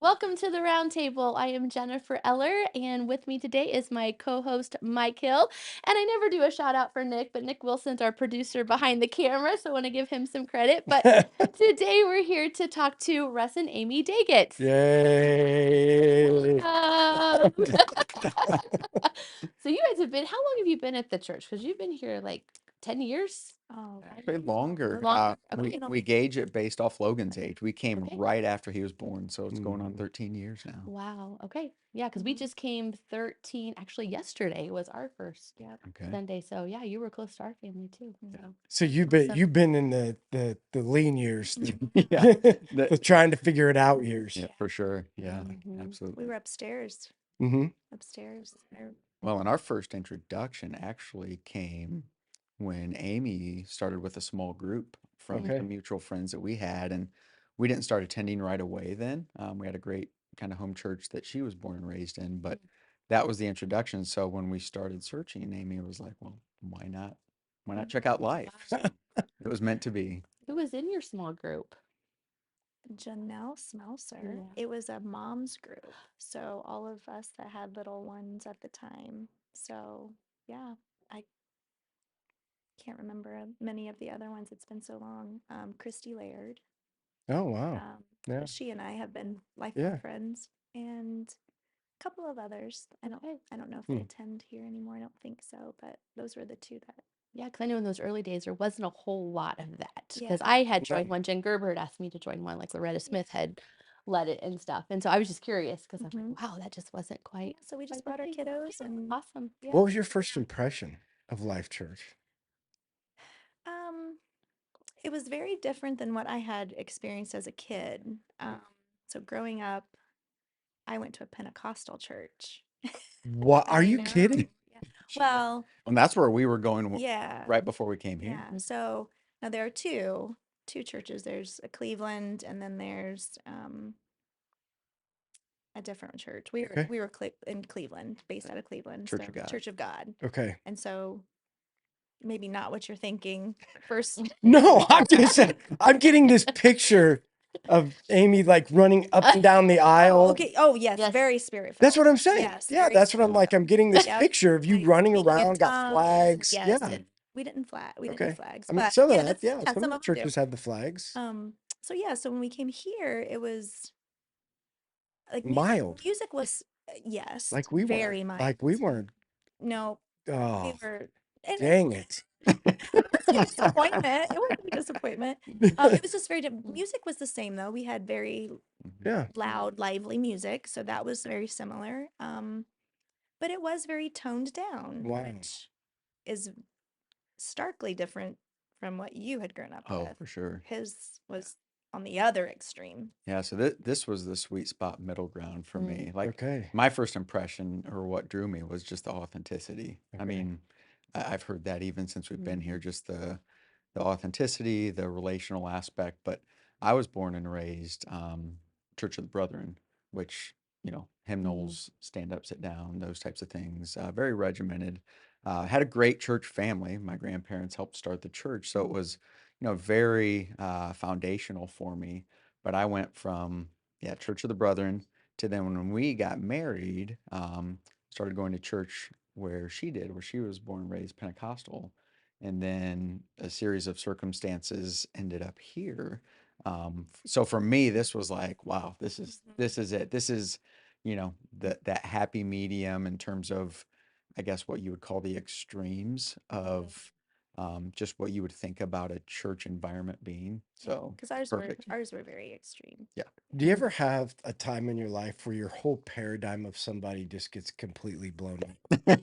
Welcome to the round table. I am Jennifer Eller, and with me today is my co-host Mike Hill. And I never do a shout out for Nick, but Nick Wilson's our producer behind the camera, so I want to give him some credit. But today we're here to talk to Russ and Amy Degitz. Yay. So you guys have been, how long have you been at the church? Because you've been here like 10 years. Oh, Actually longer. Longer? We Okay. we gauge it based off Logan's age. We came Okay. right after he was born, so it's going on 13 years now. Wow. Okay. Yeah, because we just came 13. Actually, yesterday was our first Okay. Sunday. So yeah, you were close to our family too. So you've been in the lean years, Yeah. the trying to figure it out years. Yeah, for sure. Yeah, Mhm. absolutely. We were upstairs. Mm-hmm. Upstairs. Well, and our first introduction actually came when Amy started with a small group from Okay. some mutual friends that we had, and we didn't start attending right away then. We had a great kind of home church that she was born and raised in, but that was the introduction. So when we started searching, Amy was like, "Well, why not? Why not check out life?" So it was meant to be. Who was in your small group? Janelle Smelser. Yeah. It was a mom's group. So all of us that had little ones at the time. So yeah, I can't remember many of the other ones. It's been so long. Christy Laird. Oh, wow. Yeah. But she and I have been Yeah. lifelong friends, and a couple of others. I don't know if they attend here anymore. I don't think so, but those were the two that. Yeah, because I know in those early days there wasn't a whole lot of that. Because Yeah. I had joined one, Jen Gerber had asked me to join one, like Loretta Smith had led it and stuff. And so I was just curious because I'm like, wow, that just wasn't Yeah, quite. so we just quite brought our the thing. kiddos and Awesome. yeah. What was your first impression of Life Church? It was very different than what I had experienced as a kid. So growing up, I went to a Pentecostal church. What? Are I you know. kidding? Yeah. Well, And that's where we were going yeah, right before we came here. yeah. So now there are two churches. There's a Cleveland, and then there's a different church. Okay. We were in Cleveland, based out of Cleveland. Church of God. Church of God. Okay. And so maybe not what you're thinking first. No, I'm getting this picture of Amy like running up and down the aisle. Oh, okay. Oh, yes. Yes. Very spirit. That's what I'm saying. Yes. Yeah, very that's what I'm like. I'm getting this Yep. picture of you Like, running speaking in around, got tongues. flags. Yes. Yeah. We didn't do Okay. flags. I mean, But some of yeah, that, yeah. Some some of the of them do. churches had the flags. So yeah, so when we came here, it was like Mild. music was yes, Like we very weren't. mild. Like we weren't. No, we Oh, were. And dang it. it was a disappointment. It wasn't a disappointment. It was just very different. Music was the same though. We had very Yeah. loud, lively music, so that was very similar. But it was very toned down, Wow. which is starkly different from what you had grown up Oh, with. for sure. His was on the other extreme. Yeah, so this was the sweet spot middle ground for me. Like Okay. my first impression or what drew me was just the authenticity. I Okay. mean, I've heard that even since we've been here, just the authenticity, the relational aspect. But I was born and raised Church of the Brethren, which, hymnals, stand up, sit down, those types of things. Very regimented. Had a great church family. My grandparents helped start the church, so it was, very foundational for me. But I went from Church of the Brethren to then when we got married, started going to church where she was born and raised Pentecostal, and then a series of circumstances ended up here. So for me, this was like, wow, this is it. This is, that happy medium in terms of, I guess, what you would call the extremes of just what you would think about a church environment being. So Because perfect. ours were very extreme. Do you ever have a time in your life where your whole paradigm of somebody just gets completely blown up?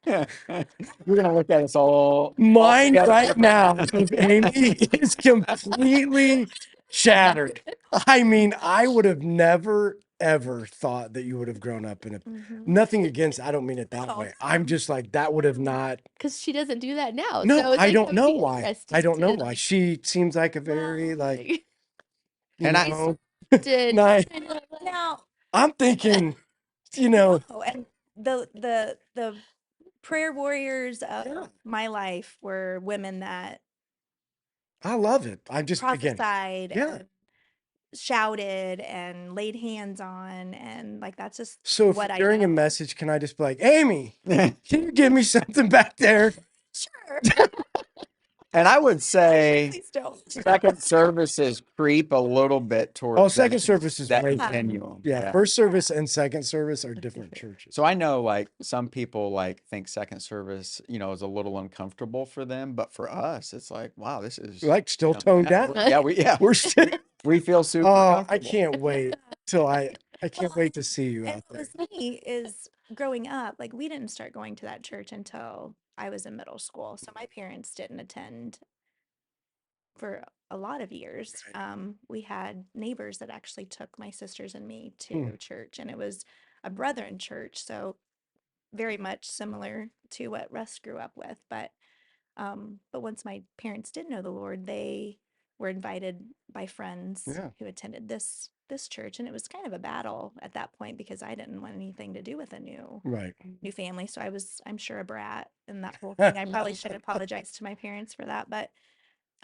You're gonna look at us all. Mine right now with Amy is completely shattered. I mean, I would have never ever thought that you would have grown up in a nothing against, I don't mean it that way. I'm just like that would have not. Because she doesn't do that now. No, so it's I like, don't that would know be why. interesting I don't know to, why. She seems like a very like you And I- know, did nice. Now, I'm thinking, you know, oh, and the prayer warriors of my life were women that I love it. I just again, prophesied yeah. and shouted and laid hands on, and like that's just So if what I during a know. message, can I just be like, Amy, can you give me something back there? Sure. And I would say Please don't. second services creep a little bit Oh, towards second service is that way continuum. Yeah, first service and second service are different churches. So I know like some people like think second service, is a little uncomfortable for them, but for us, it's like, wow, this is Like still toned down. We're still. we feel super Oh, I comfortable. can't wait till I can't wait to see you And out what there. was funny is growing up, like we didn't start going to that church until I was in middle school. So my parents didn't attend for a lot of years. We had neighbors that actually took my sisters and me to church, and it was a Brethren church, so very much similar to what Russ grew up with. But once my parents did know the Lord, they were invited by friends Yeah. who attended this church, and it was kind of a battle at that point because I didn't want anything to do with a new family. So I'm sure, a brat in that whole thing. I probably should apologize to my parents for that, but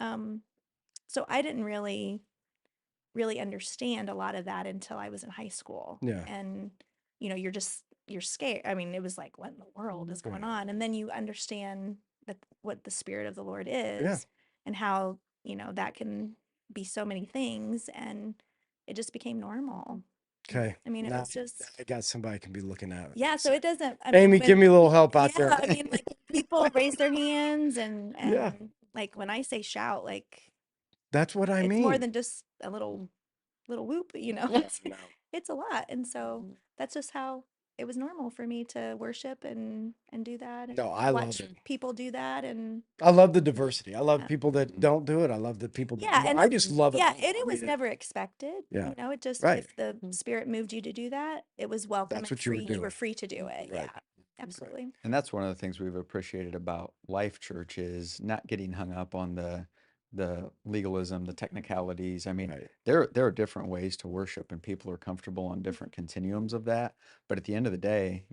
so I didn't really understand a lot of that until I was in high school. Yeah. And you're scared. I mean, it was like, what in the world is going on? And then you understand that what the Spirit of the Lord is and how, that can be so many things, and it just became normal. Okay. I mean, it was just I got somebody can be looking at it. yeah, so it doesn't Amy, give me a little help out there. I mean, like people raise their hands and Yeah. like when I say shout, like That's what I it's mean. more than just a little whoop, it's a lot. And so that's just how it was normal for me to worship and do that and No, I love watch it. people do that. And I love the diversity. I love people that don't do it. I love the people that do it. and I just love it. yeah, and it was never expected. Yeah. It just Right. if the Spirit moved you to do that, it was welcome. That's and what you were free. You were doing. free to do it. Right. Yeah, absolutely. And that's one of the things we've appreciated about Life Church is not getting hung up on the legalism, the technicalities. I mean, Right. there are different ways to worship, and people are comfortable on different continuums of that. But at the end of the day,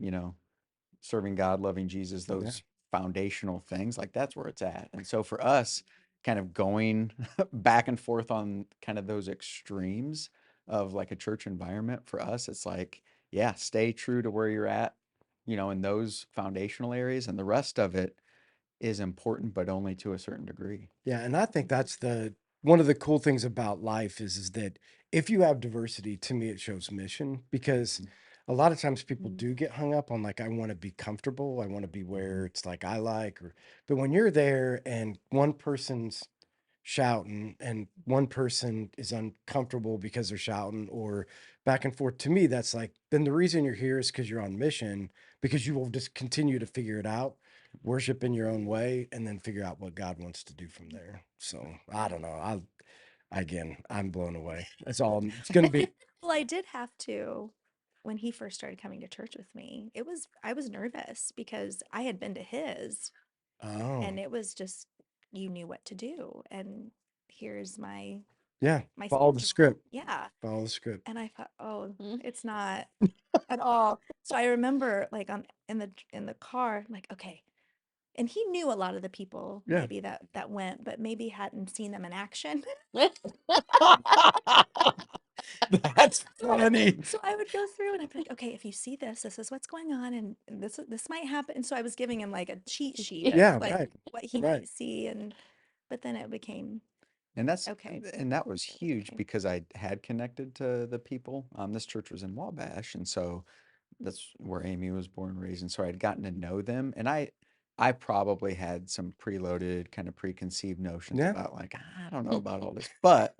serving God, loving Jesus, those foundational things, like that's where it's at. And so for us, kind of going back and forth on kind of those extremes of like a church environment, for us, it's like, yeah, stay true to where you're at, in those foundational areas, and the rest of it is important, but only to a certain degree. Yeah, and I think that's one of the cool things about life is that if you have diversity, to me it shows mission, because a lot of times people do get hung up on like, I want to be comfortable, I want to be where it's like I like, but when you're there and one person's shouting and one person is uncomfortable because they're shouting or back and forth, to me that's like, then the reason you're here is because you're on mission, because you will just continue to figure it out, worship in your own way, and then figure out what God wants to do from there. So I don't know. I'm blown away. That's all it's going to be. Well, I did have to, when he first started coming to church with me, I was nervous because I had been to his Oh, and it was just, you knew what to do. And here's my follow the schedule. script. Yeah. Follow the script. And I thought, oh, it's not at all. So I remember like in the car, like, okay. And he knew a lot of the people maybe that went, but maybe hadn't seen them in action. That's funny. So I would go through and I'd be like, okay, if you see this, this is what's going on, and this might happen. And so I was giving him like a cheat sheet of like what he might see, but then it became And okay. And that was huge because I had connected to the people. This church was in Wabash, and so that's where Amy was born and raised. And so I'd gotten to know them, and I probably had some preloaded, kind of preconceived notions about like, I don't know about all this, but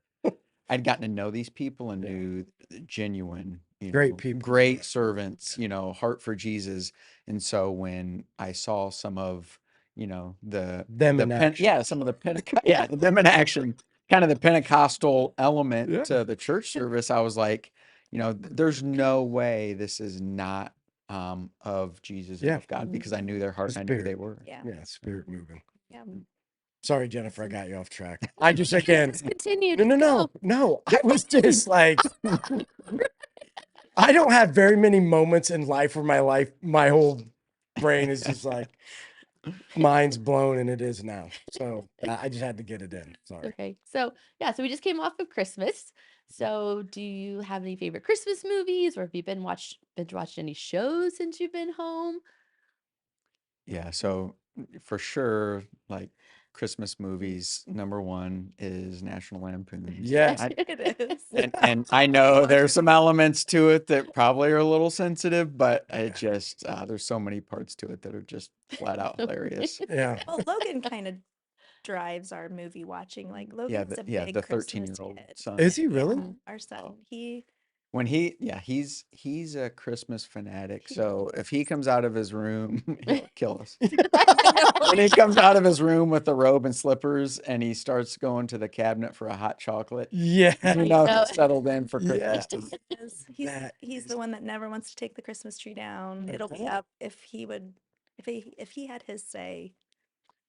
I'd gotten to know these people and knew genuine, Great people. great servants, heart for Jesus. And so when I saw some of, Them in action. some of the them in action, kind of the Pentecostal element to the church service, I was like, there's no way this is not of Jesus and of God, because I knew their heart and I knew they were. Yeah. Yeah, spirit moving. Yeah. Sorry, Jennifer, I got you off track. I just again Continue. No. I was just like, I don't have very many moments in life where my whole brain is just like, mind's blown, and it is now. So I just had to get it in. Sorry. Okay. So we just came off of Christmas. So, do you have any favorite Christmas movies, or have you binge watched any shows since you've been home? Yeah, so for sure, like Christmas movies, number one is National Lampoon's. Yes. It is. And I know there's some elements to it that probably are a little sensitive, but it just there's so many parts to it that are just flat out hilarious. Yeah. Well, Logan kind of drives our movie watching. Like Logan's a Yeah, big the Christmas 13-year-old kid. son. Is he Yeah, really? our son. Oh. He When he's a Christmas fanatic. He So if he is. comes out of his room, he'll kill us. I know. When he comes out of his room with the robe and slippers and he starts going to the cabinet for a hot chocolate, Yeah. you know know. he's settled in for Yeah. Christmas. He's That he's is the one that never wants to take the Christmas tree down. It'll be Okay. up if he had his say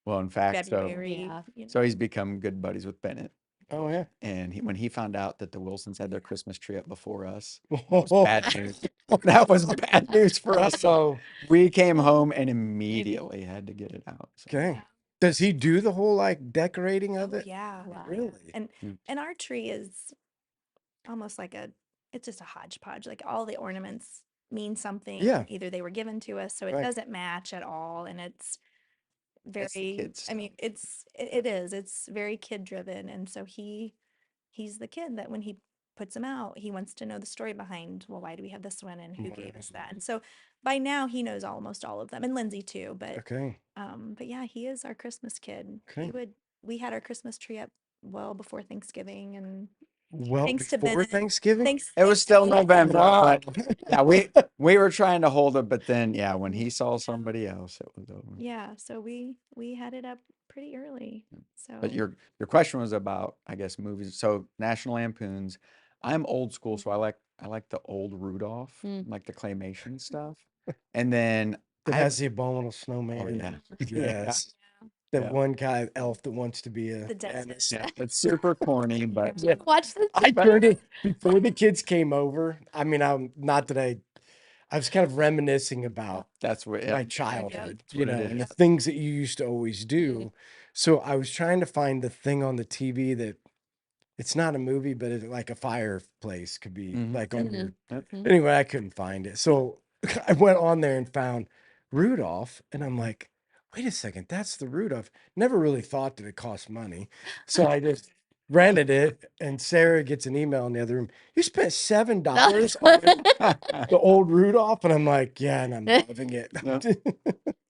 Well, in fact, February, Yeah. so he's become good buddies with Bennett. Oh yeah. And when he found out that the Wilsons had their Christmas tree up before us, that was Oh, bad news. That was bad news for us. So we came home and immediately had to get it out. So, okay. Does he do the whole like decorating of Oh it? yeah. Wow. Really? Yeah. And our tree is almost like it's just a hodgepodge. Like all the ornaments mean something. Yeah. Either they were given to us, so it Right. doesn't match at all. And it's It's the very, kids' I mean, it is. It's very kid driven. And so he's the kid that when he puts them out, he wants to know the story behind, well, why do we have this one and who gave us that? And so by now he knows almost all of them, and Lindsay too. Okay. But yeah, he is our Christmas kid. Okay. We had our Christmas tree up well before Thanksgiving, and Well, thanks to before Bennett, Thanksgiving? It was thanks to still Bennett. November, Wow. but yeah, we were trying to hold it, but then yeah, when he saw somebody else, it was over. Yeah, so we had it up pretty early. But So your question was about, I guess, movies. So National Lampoons. I'm old school, so I like the old Rudolph, Mm. like the claymation stuff. And then That I has the abominable snowman. oh yeah. Yes. yeah, That Yeah. one guy elf that wants to be a the dentist. dentist. Yeah, it's super corny, but Yeah. Watch this. I turned it before the kids came over. I mean, I'm not that I was kind of reminiscing about that's what my yeah, childhood, that's what it and the is. things that you used to always do. So I was trying to find the thing on the TV that it's not a movie, but it's like a fireplace could be Mhm. like on your. Yep. Anyway, I couldn't find it. So I went on there and found Rudolph, and I'm like, wait a second, that's the Rudolph. Never really thought that it cost money. So I just rented it, and Sarah gets an email in the other room. You spent $7 on the old Rudolph, and I'm like, yeah, and I'm loving it. Yep. Yeah,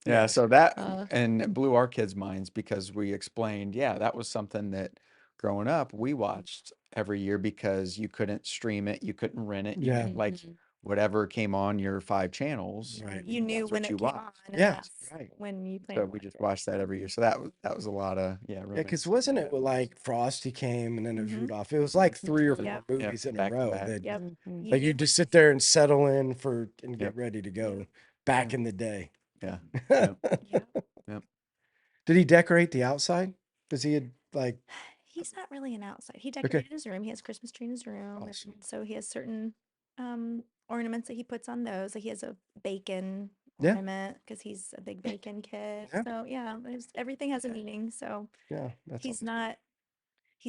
Yeah. so that Uh. and it blew our kids' minds because we explained, yeah, that was something that growing up we watched every year because you couldn't stream it, you couldn't rent it, you Yeah. like whatever came on your 5 channels, Right. You knew that's when what you it came on, watched. and Yeah. that's Right. when you So planned to we watch just it. watched that every year. So that was a lot of Yeah, because reminiscing wasn't it about like Frosty came and then it was Mhm. Rudolph? It was like 3 or 4 Yep. movies in a back to row back. that Yep. Mhm. like knew you just sit there and settle in and get Yep. ready to go back in the day. Yeah. Yep. Yep. Yep. Did he decorate the outside? Does he like He's not really an outside. He okay? decorated his room. He has Christmas tree in his room, Awesome. and so he has certain ornaments that he puts on those. Like he has a bacon Yeah. ornament because he's a big bacon kid. Yeah. So yeah, everything has a meaning. So Yeah, that's he's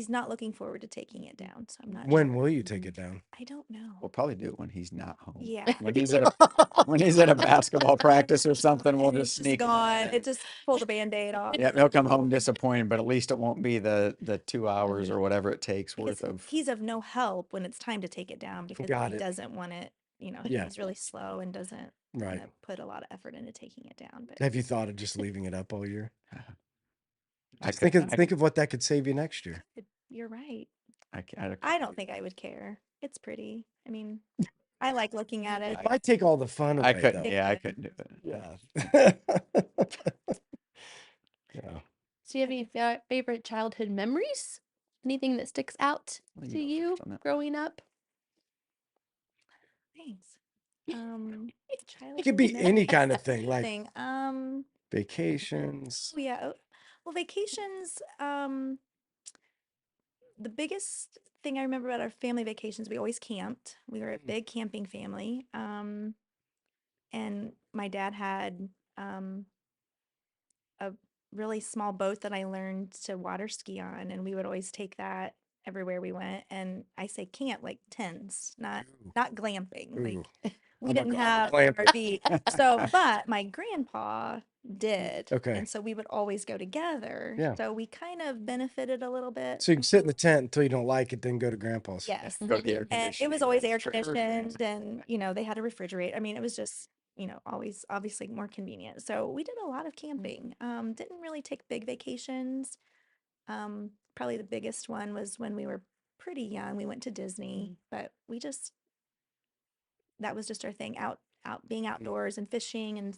not looking forward to taking it down. So I'm not when sure. will you take it down? I don't know. We'll probably do it when he's not home. Yeah. When he's at a basketball practice or something, we'll And just it's just sneak. gone. It just pull the Band-Aid off. Yeah, he'll come home disappointed, but at least it won't be the 2 hours or whatever it takes Because worth of. he's of no help when it's time to take it down because Got he it. doesn't want it. Yeah. He's really slow and doesn't Right. want to put a lot of effort into taking it down. But Have you thought of just leaving it up all year? I Just could, think of what that could save you next year. you're right. I I don't think I would care. It's pretty. I mean, I like looking at it. It might take all the fun away. couldn't. Though. Yeah, I It couldn't do it. Yeah. Yeah. So, you have any favorite childhood memories? Anything that sticks out Well, to go you first on that. growing up? Thanks. It could be any kind of thing, like Thing. vacations. Oh yeah. Well, vacations. The biggest thing I remember about our family vacations, we always camped. We were a big camping family. And my dad had a really small boat that I learned to water ski on, and we would always take that everywhere we went. And I say camp, like tents, not Ooh. glamping. Ooh. Like we I'm a didn't have glamping. RV. So, but my grandpa did. Okay. And so we would always go together. Yeah. So we kind of benefited a little bit. So you can sit in the tent until you don't like it, then go to grandpa's. Yes. Go to the air And conditioning. it was always air Sure. conditioned, and they had a refrigerator. I mean, it was just, always obviously more convenient. So we did a lot of camping. Didn't really take big vacations. Probably the biggest one was when we were pretty young. We went to Disney, but that was just our thing, being outdoors and fishing and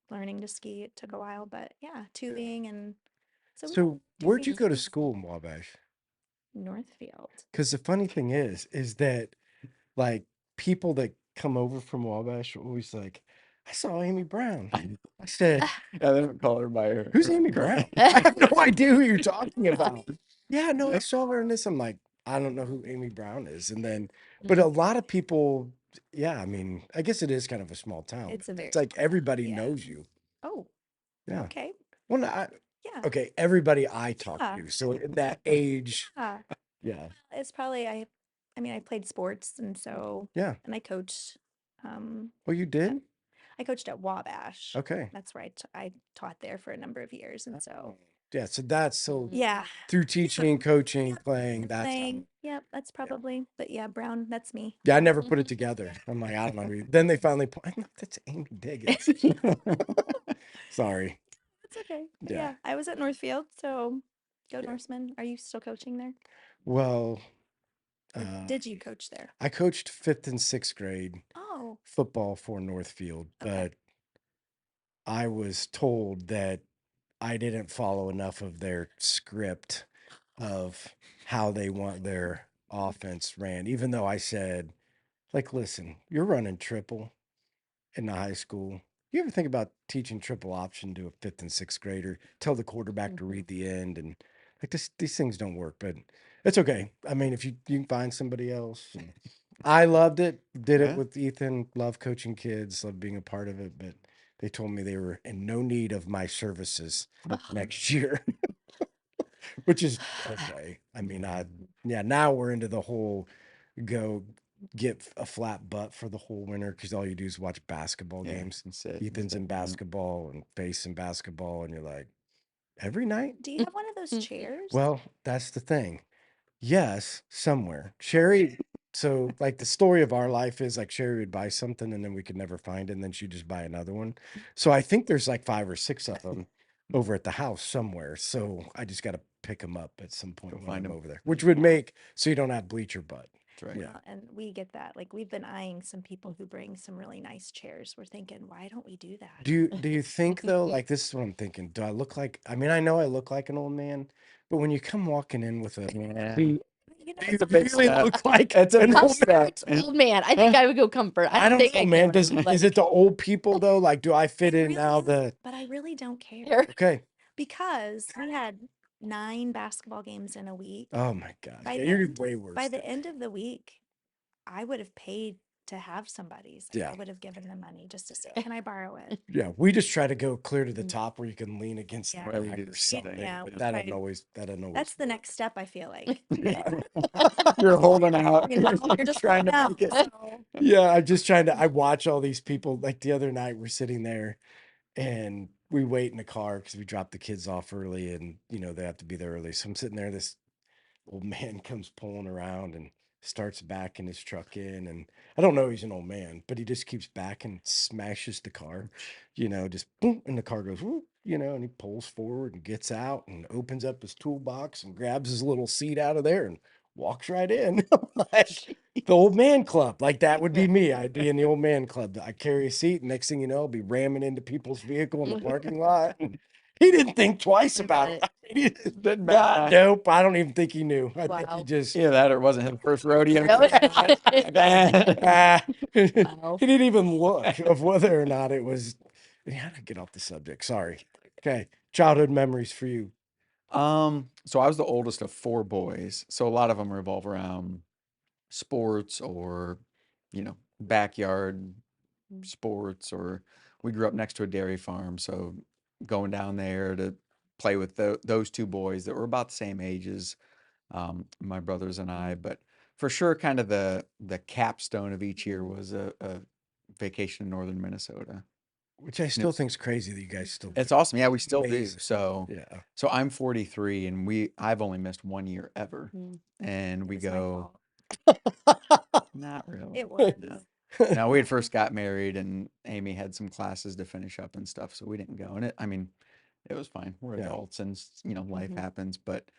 learning to ski. It took a while, but yeah, tubing. And so we So where'd you go to vacations. school in Wabash? Northfield. Because the funny thing is that like people that come over from Wabash are always like, I saw Amy Brown. I said, Yeah, they don't call her by her. who's Amy Brown? I have no idea who you're talking about. Yeah, no, I saw her in this. I'm like, I don't know who Amy Brown is. And then, but a lot of people, yeah, I mean, I guess it is kind of a small town. It's a very It's like everybody yeah. knows you. Oh, Yeah. okay. Well, Yeah. okay, everybody I talk Yeah. to. So in that age, Yeah. yeah, It's probably I mean, I played sports, and so yeah. and I coached. Well, you did? I coached at Wabash. Okay. That's where I taught there for a number of years, and so Yeah, so that's so yeah, through teaching, coaching, playing, that's how. playing. Yep, that's probably. But yeah, Brown, that's me. Yeah, I never put it together. I'm like, I don't know. Then they finally I'm like, that's Amy Degitz. Sorry. That's okay. But Yeah. yeah, I was at Northfield, so go Norsemen. Are you still coaching there? Well, Or did you coach there? I coached 5th and 6th grade Oh, football for Northfield, okay. but I was told that I didn't follow enough of their script of how they want their offense ran, even though I said, like, listen, you're running triple in the high school. You ever think about teaching triple option to a 5th and 6th grader? Tell the quarterback to read the end, and like these things don't work, but it's okay. I mean, if you can find somebody else. And I loved it. Did it Yeah. with Ethan. Love coaching kids. Love being a part of it. But they told me they were in no need of my services next year, which is okay. I mean, now we're into the whole go get a flat butt for the whole winter because all you do is watch basketball Yeah, games. and sit, Ethan's in basketball and Face in basketball, and you're like, every night? Do you have one of those chairs? Well, that's the thing. Yes, somewhere. Sherry, so like the story of our life is like Sherry would buy something and then we could never find it, and then she'd just buy another one. So I think there's like 5 or 6 of them over at the house somewhere. So I just got to pick them up at some point Go when find I'm 'em. over there, which would make so you don't have bleacher butt. That's right. Yeah. And we get that. Like we've been eyeing some people who bring some really nice chairs. We're thinking, why don't we do that? Do you think though, like this is what I'm thinking. Do I look like, I mean, I know I look like an old man, but when you come walking in with a, Yeah. do you It's a big really step. look like It's a an big old man? step. Old man. I think I would go comfort. I don't think know, I man. care. Is it the old people though? Like, do I fit in now? But I really don't care Okay. because we had 9 basketball games in a week. Oh my God. By Yeah, the- you're way worse. By the end of the week, I would have paid to have somebody's. Yeah. I would have given them money just to say, can I borrow it? Yeah, we just try to go clear to the top where you can lean against Yeah. the Where we rack do or the same something. thing. Yeah, But we that try doesn't to- always. That's the next step, I feel like. Yeah. You're holding out. You're just trying to holding make it. out, so- Yeah, I'm just trying to. I watch all these people. Like the other night, we're sitting there, and we wait in the car because we drop the kids off early, and they have to be there early. So I'm sitting there. This old man comes pulling around and starts backing his truck in, and I don't know he's an old man, but he just keeps backing, smashes the car, just boom, and the car goes whoop, and he pulls forward and gets out and opens up his toolbox and grabs his little seat out of there and walks right in. Like the old man club, like that would be me. I'd be in the old man club. I carry a seat, and next thing you know, I'll be ramming into people's vehicle in the parking lot. And he didn't think twice about it. He just Didn't God, matter. nope. I don't even think he knew. I think he Wow. just Either that or it wasn't his first rodeo. No. he Wow. didn't even look of whether or not it was. How to get off the subject? Sorry. Okay, childhood memories for you. So I was the oldest of 4 boys. So a lot of them revolve around sports or, backyard sports, or we grew up next to a dairy farm. So going down there to play with those 2 boys that were about the same ages. my brothers and I. But for sure, kind of the capstone of each year was a vacation in northern Minnesota. Which I still think is crazy that you guys still do. It's awesome. Yeah, we still do. Amazing. So Yeah. so I'm 43 and I've only missed 1 year ever. And we It was my go, fault. not really. It was. No. No, we had first got married and Amy had some classes to finish up and stuff, so we didn't go. And it was fine. We're Yeah. adults and life happens, but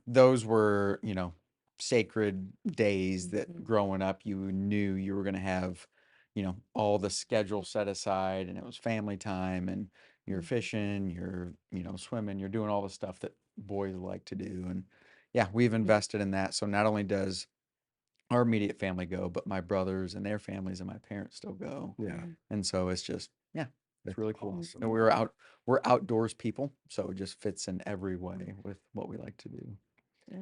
those were, sacred days that growing up you knew you were going to have, all the schedule set aside and it was family time and you're fishing, you're, swimming, you're doing all the stuff that boys like to do. And yeah, we've invested in that. So not only does our immediate family go, but my brothers and their families and my parents still go. Yeah. And so it's just, yeah, it's That's really cool. awesome. And we're outdoors people, so it just fits in every way with what we like to do.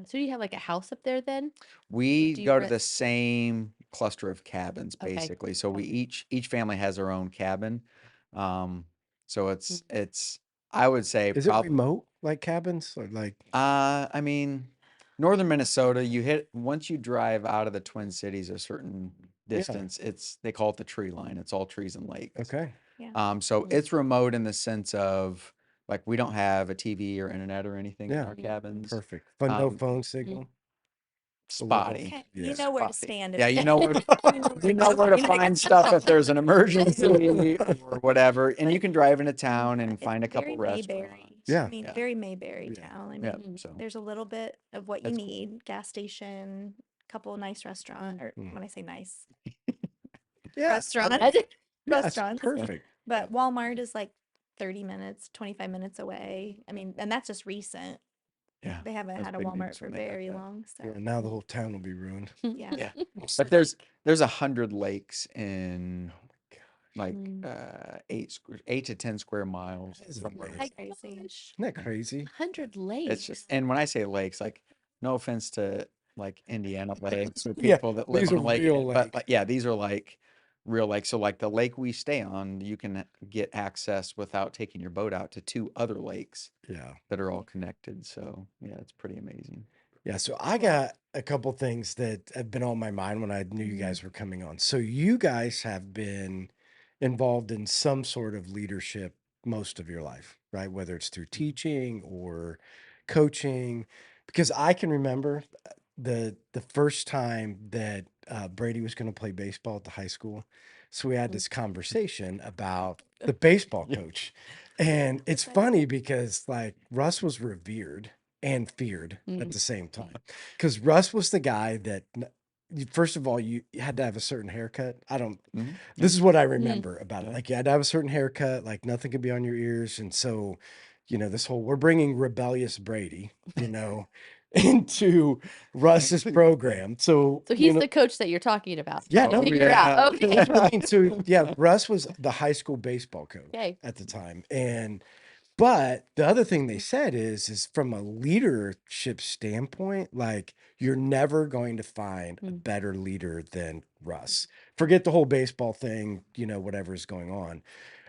So you have like a house up there then? We Do you go to rent- the same cluster of cabins Okay. basically. So we each family has their own cabin. So it's I would say Is it probably remote like cabins or like? I mean, northern Minnesota, once you drive out of the Twin Cities a certain distance, they call it the tree line. It's all trees and lakes. Okay. Yeah. So it's remote in the sense of like we don't have a TV or internet or anything in Yeah. our cabins. Perfect. But no phone signal. Spotty. Okay. Yeah. You know where to Spotty. stand. Yeah, If you know where you know where to find stuff if there's an emergency or whatever. And you can drive into town and It's find a couple very restaurants. Mayberry. Yeah. I mean, Yeah. very Mayberry Yeah. town. I Yeah. mean, So there's a little bit of what you That's cool. need. Gas station, couple nice restaurant, or when I say nice, Yeah. restaurant, Yeah, it's restaurants. perfect. But Walmart is like 30 minutes, 25 minutes away. I mean, and that's just recent. Yeah. They haven't that's had a big Walmart news for when they got very that. long. So Yeah. Now the whole town will be ruined. yeah. Yeah. But there's 100 lakes in like 8 to 10 square miles That is from where amazing. Crazy. Isn't that crazy? 100 it's lakes. just, and when I say lakes, like no offense to like Indiana lakes or Yeah, people that live these on are a lake, real but lakes. like, yeah, these are like real lakes. So like the lake we stay on, you can get access without taking your boat out to 2 other lakes Yeah. that are all connected. So yeah, it's pretty amazing. Yeah. So I got a couple things that have been on my mind when I knew you guys were coming on. So you guys have been involved in some sort of leadership most of your life, right? Whether it's through teaching or coaching, because I can remember the first time that Brady was going to play baseball at the high school. So we had this conversation about the baseball coach. And it's funny because like Russ was revered and feared at the same time. Because Russ was the guy that first of all, you had to have a certain haircut. This is what I remember about it. Like you had to have a certain haircut, like nothing could be on your ears. And so, this whole, we're bringing rebellious Brady, into Russ's program. So, So he's the coach that you're talking about. yeah, To no, figure out. Okay. that's what I mean. So yeah, Russ was the high school baseball coach Okay. at the time. But the other thing they said is from a leadership standpoint, like you're never going to find a better leader than Russ. Forget the whole baseball thing, whatever is going on.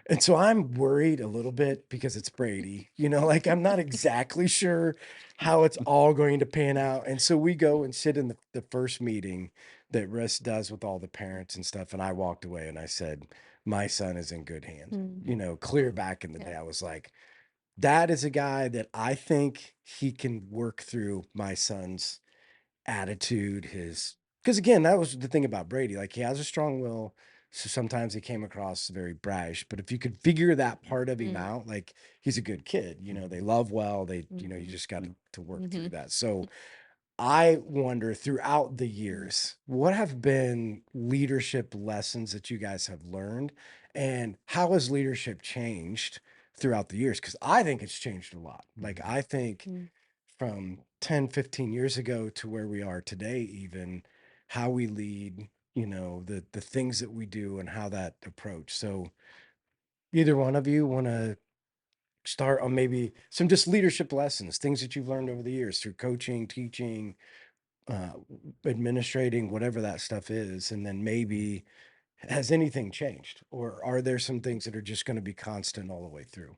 And so I'm worried a little bit because it's Brady, like I'm not exactly sure how it's all going to pan out. And so we go and sit in the first meeting that Russ does with all the parents and stuff. And I walked away and I said, my son is in good hands. Clear back in the day, I was like, that is a guy that I think he can work through my son's attitude, because again, that was the thing about Brady. Like he has a strong will. So sometimes he came across very brash, but if you could figure that part of him out, like he's a good kid, they love well, you just got to work through that. So I wonder throughout the years, what have been leadership lessons that you guys have learned and how has leadership changed throughout the years? Because I think it's changed a lot. Like I think from 10, 15 years ago to where we are today, even how we lead, the things that we do and how that approach. So either one of you want to start on maybe some just leadership lessons, things that you've learned over the years through coaching, teaching, uh, administrating, whatever that stuff is. And then maybe has anything changed or are there some things that are just going to be constant all the way through?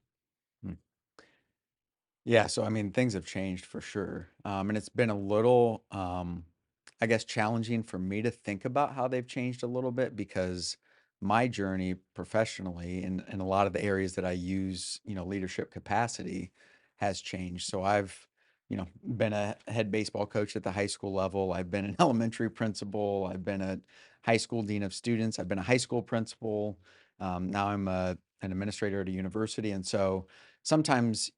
Yeah, so I mean, things have changed for sure. And it's been a little, I guess, challenging for me to think about how they've changed a little bit because my journey professionally and in a lot of the areas that I use, leadership capacity has changed. So I've, been a head baseball coach at the high school level. I've been an elementary principal. I've been a high school dean of students. I've been a high school principal. Now I'm an administrator at a university. And so, sometimes,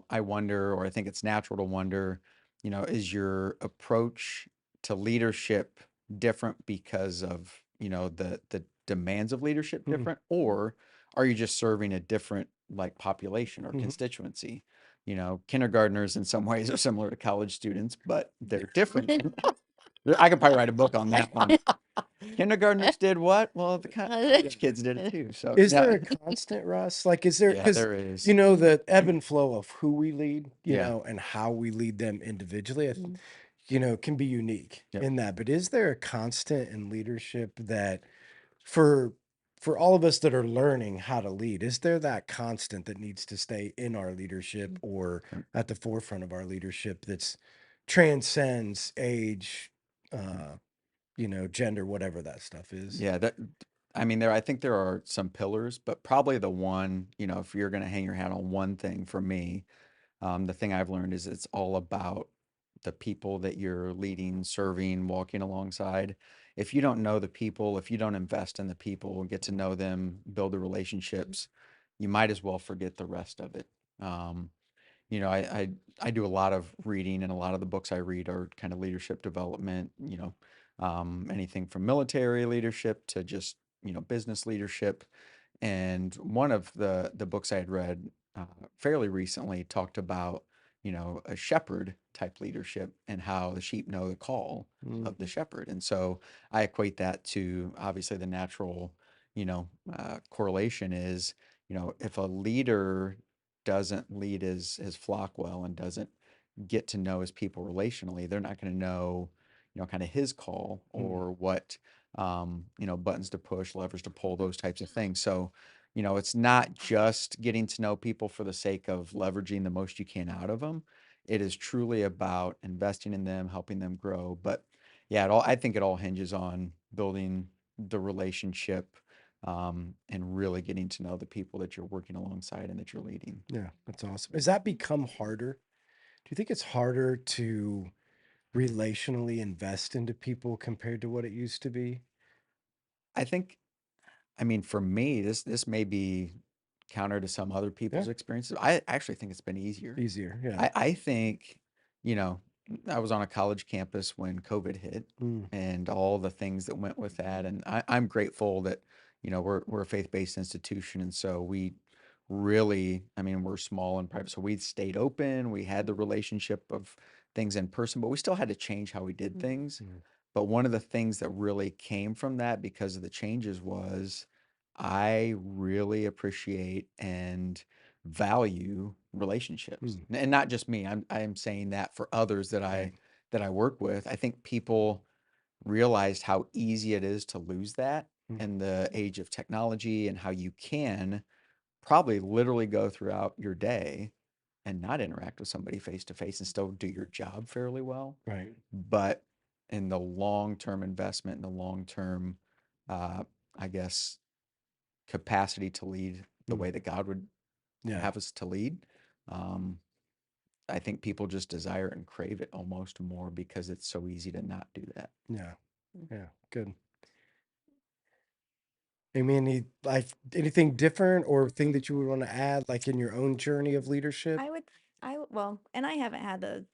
I wonder, or I think it's natural to wonder, is your approach to leadership different because of, the demands of leadership Mm, different, or are you just serving a different like population or mhm. constituency? Kindergartners in some ways are similar to college students, but they're different. I could probably write a book on that one. Kindergartners did what? Well, the college kids did it too. So Is there yeah, a constant, Russ? Like, is there, yeah, because, there is. the ebb and flow of who we lead, Yeah. and how we lead them individually, Mm. can be unique Yep. in that. But is there a constant in leadership that for all of us that are learning how to lead, is there that constant that needs to stay in our leadership or Yep. at the forefront of our leadership that's transcends age, gender, whatever that stuff is? Yeah, I mean, I think there are some pillars, but probably the one, if you're going to hang your hat on one thing for me, the thing I've learned is it's all about the people that you're leading, serving, walking alongside. If you don't know the people, if you don't invest in the people, get to know them, build the relationships, you might as well forget the rest of it. Um, I do a lot of reading, and a lot of the books I read are kind of leadership development, anything from military leadership to just, business leadership. And one of the books I had read fairly recently talked about, a shepherd type leadership and how the sheep know the call Mm, of the shepherd. And so I equate that to obviously the natural, correlation is, if a leader doesn't lead his flock well and doesn't get to know his people relationally, they're not going to know, kind of his call mm, or what, buttons to push, levers to pull, those types of things. So, it's not just getting to know people for the sake of leveraging the most you can out of them. It is truly about investing in them, helping them grow. But yeah, I think it all hinges on building the relationship, and really getting to know the people that you're working alongside and that you're leading. yeah, that's awesome. Has that become harder? Do you think it's harder to relationally invest into people compared to what it used to be? I think, I mean, for me, this may be counter to some other Yeah, people's experiences. I actually think it's been easier. easier. Yeah. I think, you know, I was on a college campus when COVID hit Mm, and all the things that went with that. And I'm grateful that, we're a faith-based institution. And so we really, I mean, we're small and private. So we stayed open. We had the relationship of things in person, but we still had to change how we did things. mm, But one of the things that really came from that because of the changes was I really appreciate and value relationships. mm, And not just me. I'm saying that for others right. that I work with. I think people realized how easy it is to lose that Mm, in the age of technology and how you can probably literally go throughout your day and not interact with somebody face to face and still do your job fairly well. right. But in the long term investment, in the long term, uh, I guess, capacity to lead the Mm, way that God would yeah. have us to lead, um, I think people just desire and crave it almost more because it's so easy to not do that. Yeah. Yeah. Good. Amy, anything different or thing that you would want to add, like in your own journey of leadership? I would, well, and I haven't had the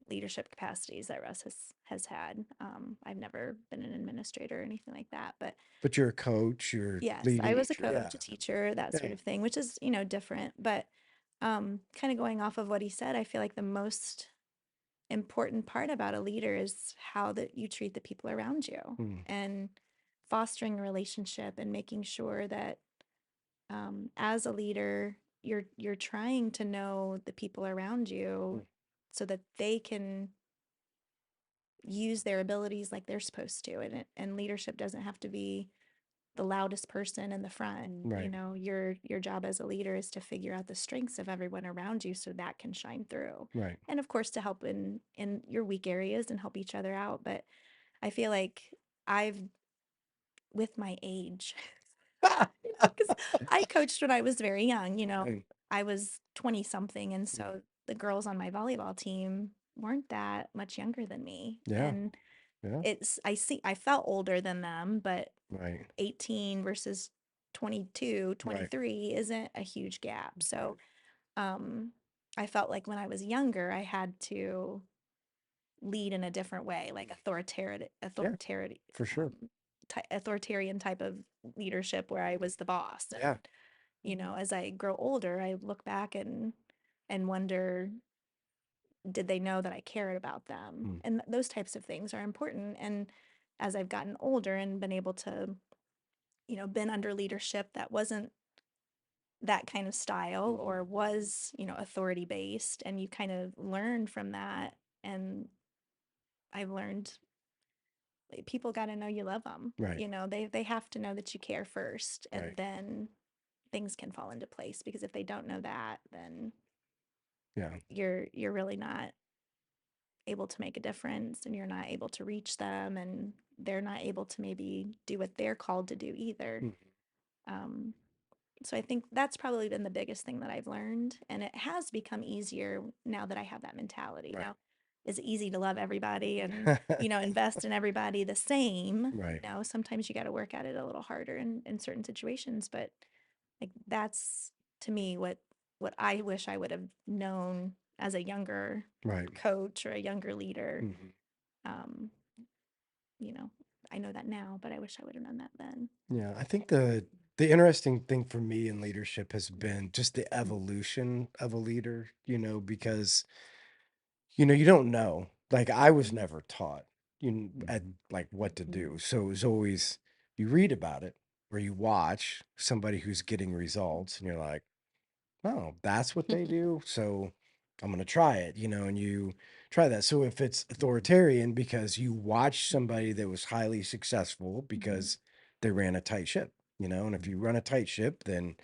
leadership capacities that Russ has had. I've never been an administrator or anything like that, but But you're a coach, you're yes, I leading. was a Sure. Yeah. coach, a teacher, that Yeah. sort of thing, which is, different. But kind of going off of what he said, I feel like the most important part about a leader is how that you treat the people around you Mm, and fostering a relationship and making sure that as a leader you're trying to know the people around you mm, so that they can use their abilities like they're supposed to, and leadership doesn't have to be the loudest person in the front. Right. You know, your job as a leader is to figure out the strengths of everyone around you so that can shine through. Right. And of course to help in your weak areas and help each other out. But I feel like I've, with my age, because I coached when I was very young, you know, Right. I was 20 something. And so the girls on my volleyball team weren't that much younger than me. Yeah. And Yeah. I felt older than them, but Right. 18 versus 22, Right. 23 isn't a huge gap. So I felt like when I was younger, I had to lead in a different way, like For sure. authoritarian type of leadership where I was the boss. Yeah. And, you know, as I grow older, I look back and wonder, did they know that I cared about them? Mm. And those types of things are important. And as I've gotten older and been able to, you know, been under leadership that wasn't that kind of style or was, you know, authority based, and you kind of learn from that. And I've learned people got to know you love them. Right. You know, they have to know that you care first, and Right. then things can fall into place. Because if they don't know that, then Yeah. you're really not able to make a difference, and you're not able to reach them, and they're not able to maybe do what they're called to do either. Mm. Um, so I think that's probably been the biggest thing that I've learned, and it has become easier now that I have that mentality. Right. Now, it's easy to love everybody and, you know, invest in everybody the same. Right. You know, sometimes you got to work at it a little harder in certain situations, but like that's to me what I wish I would have known as a younger Right. coach or a younger leader. Mhm. You know, I know that now, but I wish I would have known that then. Yeah, I think the interesting thing for me in leadership has been just the evolution of a leader, you know, because you don't know. Like I was never taught at like what to do. So it was always you read about it or you watch somebody who's getting results and you're like, "Oh, that's what they do." So I'm going to try it, and you try that. So if it's authoritarian because you watch somebody that was highly successful because they ran a tight ship, and if you run a tight ship, then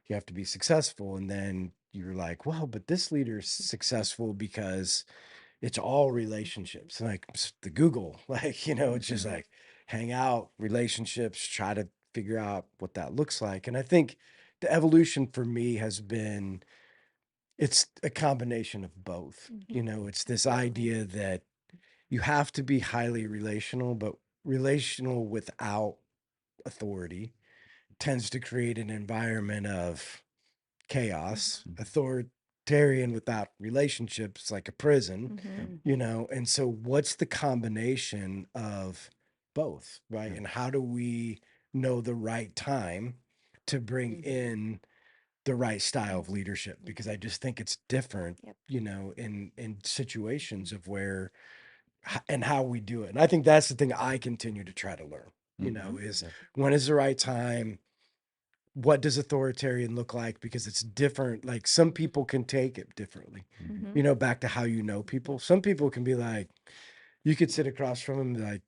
you have to be successful. And then you're like, well, but this leader's successful because it's all relationships. Like the Google, like, it's just like hang out, relationships, try to figure out what that looks like. And I think the evolution for me has been it's a combination of both. It's this idea that you have to be highly relational, but relational without authority tends to create an environment of chaos. Authoritarian without relationships, like a prison, and so what's the combination of both, right? And how do we know the right time to bring in the right style of leadership? Because I just think it's different, Yep. in situations of where and how we do it. And I think that's the thing I continue to try to learn, is when is the right time? What does authoritarian look like? Because it's different. Like some people can take it differently, back to how people. Some people can be like, you could sit across from them and be like,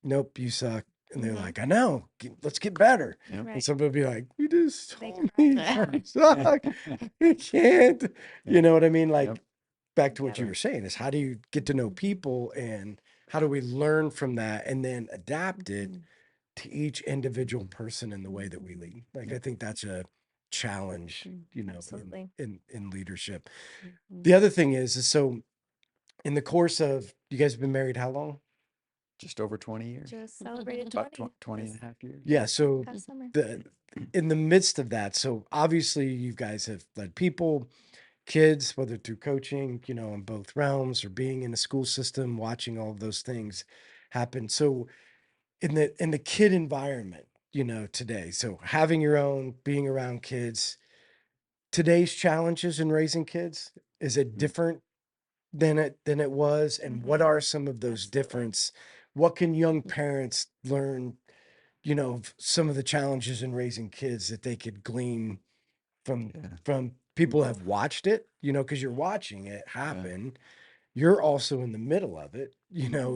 nope, you suck. And they're like, I know, let's get better. Yep. And Right. some people be like, you just They told cry. me I suck. You can't. You know what I mean? Like back to what Yep. you were saying is how do you get to know people and how do we learn from that and then adapt it to each individual person in the way that we lead? Like I think that's a challenge, Absolutely. in leadership. The other thing is so in the course of you guys have been married how long? Just over 20 years. Just celebrated About 20 20 and this a half years. Yeah, so past summer. in the midst of that, so obviously you guys have led people, kids, whether through coaching, in both realms or being in a school system, watching all of those things happen. So in the kid environment, today, so having your own, being around kids, today's challenges in raising kids, is it different than it was? And what are some of those Absolutely. difference? What can young parents learn, some of the challenges in raising kids that they could glean from people who have watched it, because you're watching it happen. You're also in the middle of it,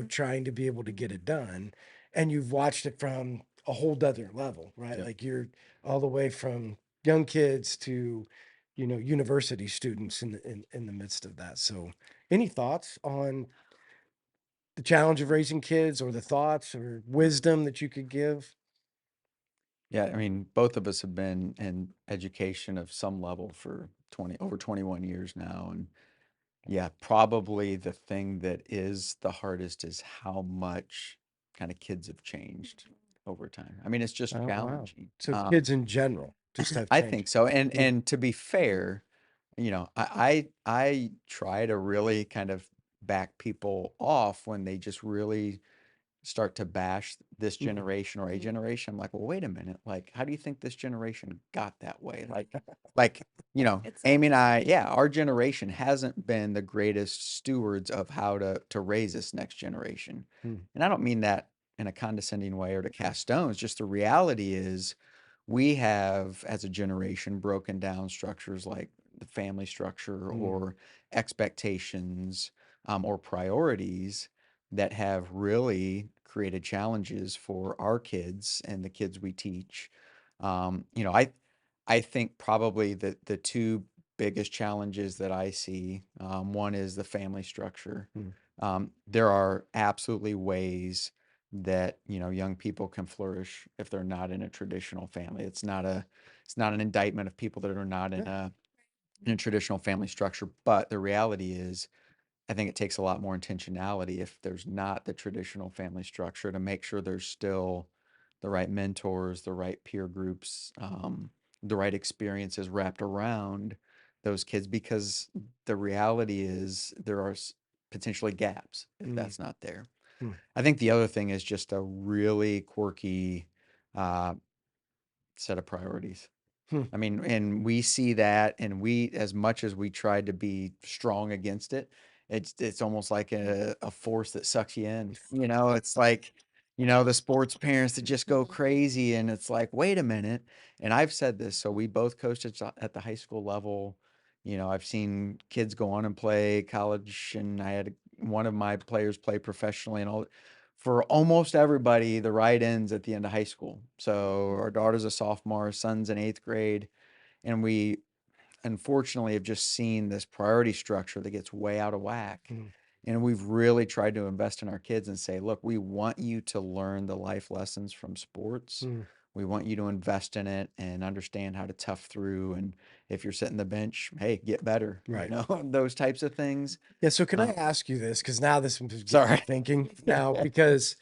trying to be able to get it done. And you've watched it from a whole other level, right? Yep. Like you're all the way from young kids to, university students in the midst of that. So any thoughts on the challenge of raising kids, or the thoughts or wisdom that you could give? Yeah, I mean, both of us have been in education of some level for over 21 years now. And yeah, probably the thing that is the hardest is how much kind of kids have changed over time. I mean, it's just Oh, wow. challenging. So kids in general just have I changed. think so. And Mm. and to be fair, I try to really kind of back people off when they just really start to bash this Mhm. generation or a generation. I'm like, well, wait a minute. Like, how do you think this generation got that way? Like, It's Amy and I, interesting. yeah, our generation hasn't been the greatest stewards of how to raise this next generation. Mm. And I don't mean that in a condescending way or to cast stones. Just the reality is we have, as a generation, broken down structures like the family structure Mm. or expectations or priorities that have really created challenges for our kids and the kids we teach. I think probably the two biggest challenges that I see, one is the family structure. Mm. There are absolutely ways that young people can flourish if they're not in a traditional family. It's not an indictment of people that are not in a traditional family structure, but the reality is I think it takes a lot more intentionality if there's not the traditional family structure to make sure there's still the right mentors, the right peer groups, the right experiences wrapped around those kids, because the reality is there are potentially gaps if Mm. that's not there. Mm. I think the other thing is just a really quirky uh, set of priorities. Hmm. I mean, and we see that, and we, as much as we tried to be strong against it, it's almost like a force that sucks you in. It's like, the sports parents that just go crazy, and it's like, wait a minute. And I've said this, so we both coached at the high school level. I've seen kids go on and play college, and I had one of my players play professionally, and all. For almost everybody, the ride ends at the end of high school. So our daughter's a sophomore, our son's in 8th grade, and we unfortunately have just seen this priority structure that gets way out of whack. Mm. And we've really tried to invest in our kids and say, look, we want you to learn the life lessons from sports. Mm. We want you to invest in it and understand how to tough through. And if you're sitting the bench, hey, get better, Right. those types of things. Yeah. So can I ask you this? Because now this is getting me Sorry. thinking now, because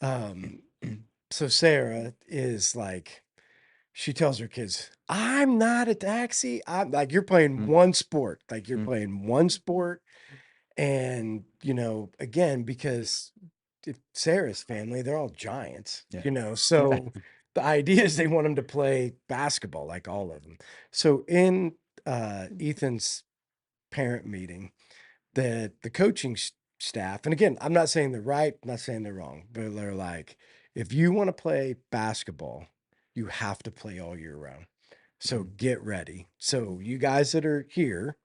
so Sarah is like, she tells her kids, I'm not a taxi. I'm like, you're playing one sport. Like you're playing one sport. And, again, because Sarah's family, they're all giants, Yeah. so the idea is they want them to play basketball, like all of them. So in Ethan's parent meeting, the coaching staff, and again, I'm not saying they're right, I'm not saying they're wrong, but they're like, if you want to play basketball, you have to play all year round. So get ready. So you guys that are here,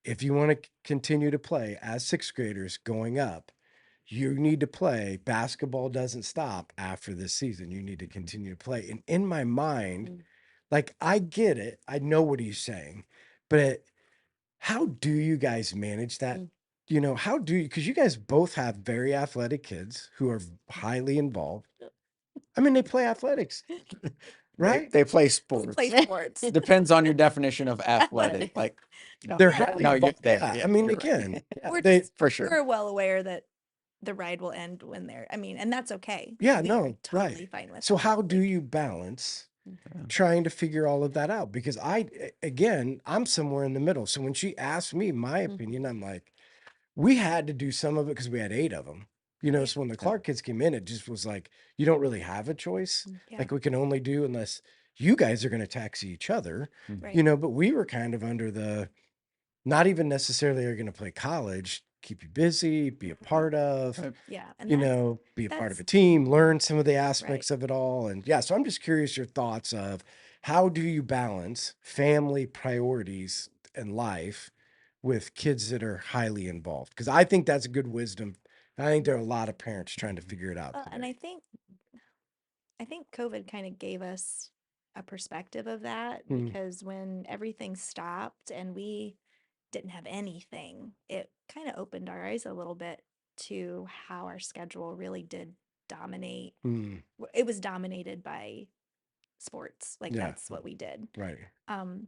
if you want to continue to play as 6th graders going up, you need to play. Basketball doesn't stop after this season. You need to continue to play. And in my mind, like, I get it. I know what he's saying, but how do you guys manage that? How do you, because you guys both have very athletic kids who are highly involved. I mean, they play athletics, right? They play We sports. play sports. Depends on your definition of athletic. Like, no, They're highly no, you're involved. there. Yeah. Yeah, I mean, you're right. again, yeah, We're they, just For sure. we're well aware that the ride will end when they're. I mean, and that's okay. yeah, We are no, totally right. fine with So that. how do you balance trying to figure all of that out? Because again, I'm somewhere in the middle. So when she asked me my opinion, I'm like, we had to do some of it because we had 8 of them. So when the Clark kids came in, it just was like, you don't really have a choice. Yeah. Like we can only do unless you guys are going to taxi each other, Right. but we were kind of under the, not even necessarily are going to play college, keep you busy, be a part of, Right. Yeah. And be a part of that's a team, learn some of the aspects of it all. And yeah, so I'm just curious your thoughts of how do you balance family priorities and life with kids that are highly involved? Because I think that's a good wisdom. I think there are a lot of parents trying to figure it out and today. I think COVID kind of gave us a perspective of that Mm. because when everything stopped and we didn't have anything, it kind of opened our eyes a little bit to how our schedule really did dominate. Mm. It was dominated by sports. Like Yeah. that's what we did. Right.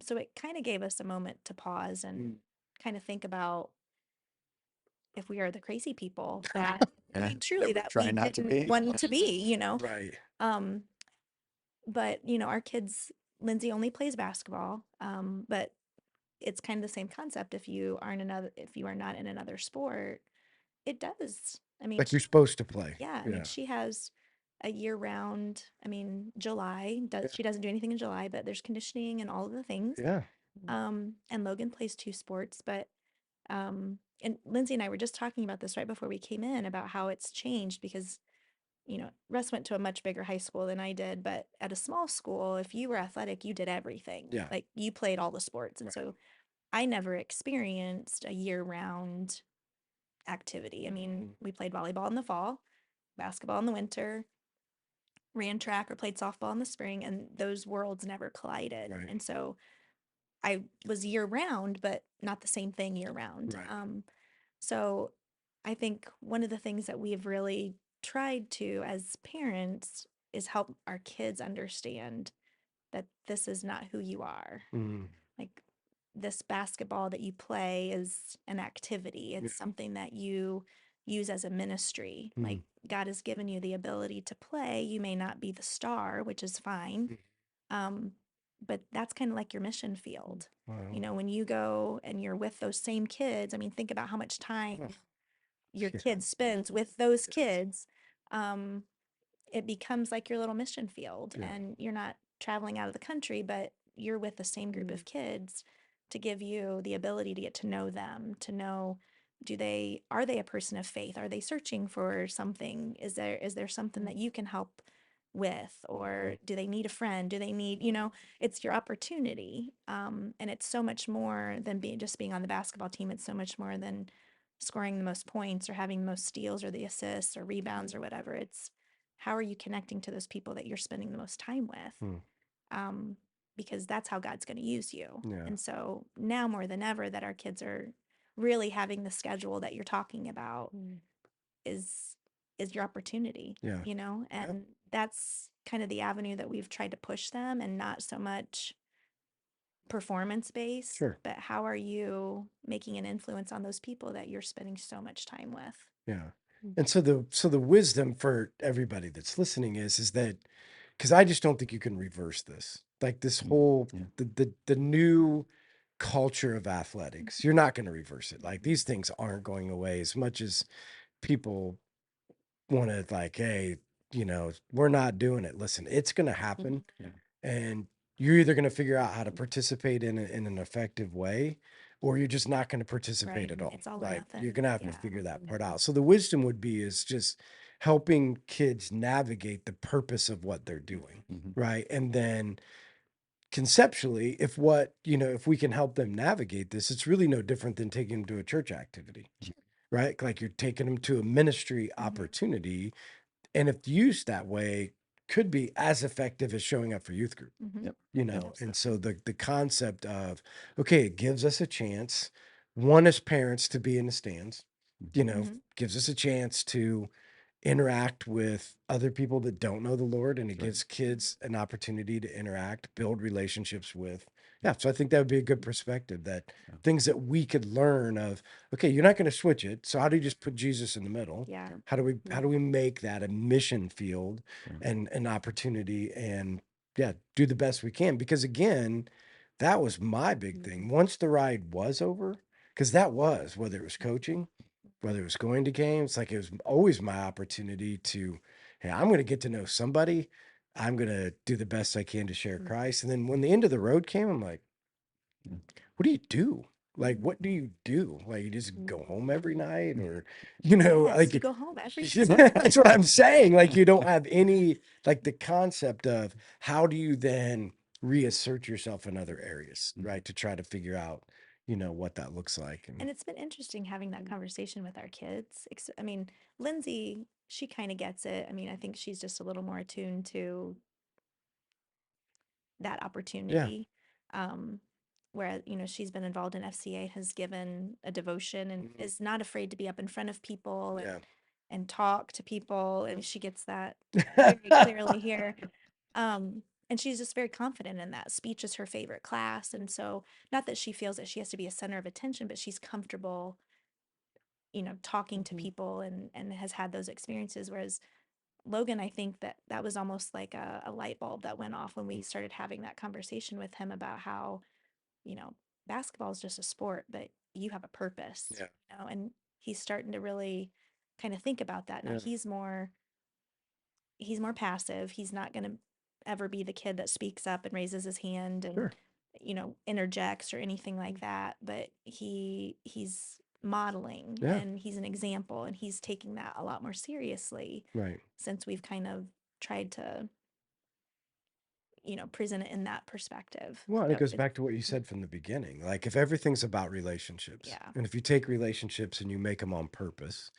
So it kind of gave us a moment to pause and kind of think about if we are the crazy people that I Yeah. mean, truly That we're that we trying not to didn't be. want to be, you know. Right. Um, but you know, our kids, Lindsay only plays basketball, but it's kind of the same concept. If you are not in another sport, it does. I mean, Like you're supposed to play. yeah, I mean, she has a year round. I mean, she doesn't do anything in July, but there's conditioning and all of the things. Yeah. And Logan plays two sports, but and Lindsay and I were just talking about this right before we came in about how it's changed because you know, Russ went to a much bigger high school than I did, but at a small school, if you were athletic, you did everything. Yeah. Like you played all the sports. And Right. so I never experienced a year-round activity. I mean, we played volleyball in the fall, basketball in the winter, ran track or played softball in the spring, and those worlds never collided. Right. And so I was year-round, but not the same thing year-round. Right. So I think one of the things that we've really tried to as parents is help our kids understand that this is not who you are. Mm. Like this basketball that you play is an activity. It's something that you use as a ministry. Like God has given you the ability to play. You may not be the star, which is fine. But that's kind of like your mission field. Wow. You know, when you go and you're with those same kids, I mean, think about how much time your kid spends with those kids. It becomes like your little mission field, and you're not traveling out of the country, but you're with the same group of kids to give you the ability to get to know them, to know are they a person of faith? Are they searching for something? Is there something that you can help with, or do they need a friend? Do they need, you know, it's your opportunity. And it's so much more than being on the basketball team. It's so much more than scoring the most points or having the most steals or the assists or rebounds or whatever. It's how are you connecting to those people that you're spending the most time with? Because that's how God's going to use you. Yeah. And so now more than ever that our kids are really having the schedule that you're talking about is your opportunity. Yeah. You know, and that's kind of the avenue that we've tried to push them, and not so much performance based, Sure. but how are you making an influence on those people that you're spending so much time with? Yeah. And so the wisdom for everybody that's listening is that because I just don't think you can reverse this. Like this whole the new culture of athletics, you're not going to reverse it. Like these things aren't going away as much as people want to like, hey, you know, we're not doing it. Listen, it's going to happen. And you're either going to figure out how to participate in an effective way, or you're just not going to participate at all. It's all or Like nothing. you're going to have to figure that part out. So the wisdom would be is just helping kids navigate the purpose of what they're doing, right? And then conceptually, if we can help them navigate this, it's really no different than taking them to a church activity, right? Like you're taking them to a ministry opportunity, and if used that way, could be as effective as showing up for youth group. You know, and so the concept of, okay, it gives us a chance, one as parents to be in the stands, you know, gives us a chance to interact with other people that don't know the Lord, and it gives kids an opportunity to interact, build relationships with. Yeah, so I think that would be a good perspective, that things that we could learn of, okay, you're not going to switch it. So how do you just put Jesus in the middle? Yeah. How do we make that a mission field and an opportunity, and do the best we can? Because again, that was my big thing. Once the ride was over, because that was, whether it was coaching, whether it was going to games, like it was always my opportunity to, hey, I'm going to get to know somebody. I'm going to do the best I can to share Christ. And then when the end of the road came, I'm like, what do you do? Like, what do you do? Like, you just go home every night, or, you know, Yes, like you go home every that's what I'm saying. Like, you don't have any, like the concept of how do you then reassert yourself in other areas, right? To try to figure out, you know, what that looks like. And it's been interesting having that conversation with our kids. I mean, Lindsay she kind of gets it. I mean, I think she's just a little more attuned to that opportunity. Whereas, she's been involved in FCA, has given a devotion, and is not afraid to be up in front of people and talk to people. And she gets that very clearly here. And she's just very confident in that. Speech is her favorite class. And so, not that she feels that she has to be a center of attention, but she's comfortable, talking to people and has had those experiences. Whereas Logan, I think that was almost like a light bulb that went off when we started having that conversation with him about how, you know, basketball is just a sport, but you have a purpose, and he's starting to really kind of think about that. Now he's more passive. He's not going to ever be the kid that speaks up and raises his hand and interjects or anything like that, but he's modeling and he's an example, and he's taking that a lot more seriously since we've kind of tried to present it in that perspective. Well, and it goes back to what you said from the beginning. Like, if everything's about relationships, and if you take relationships and you make them on purpose,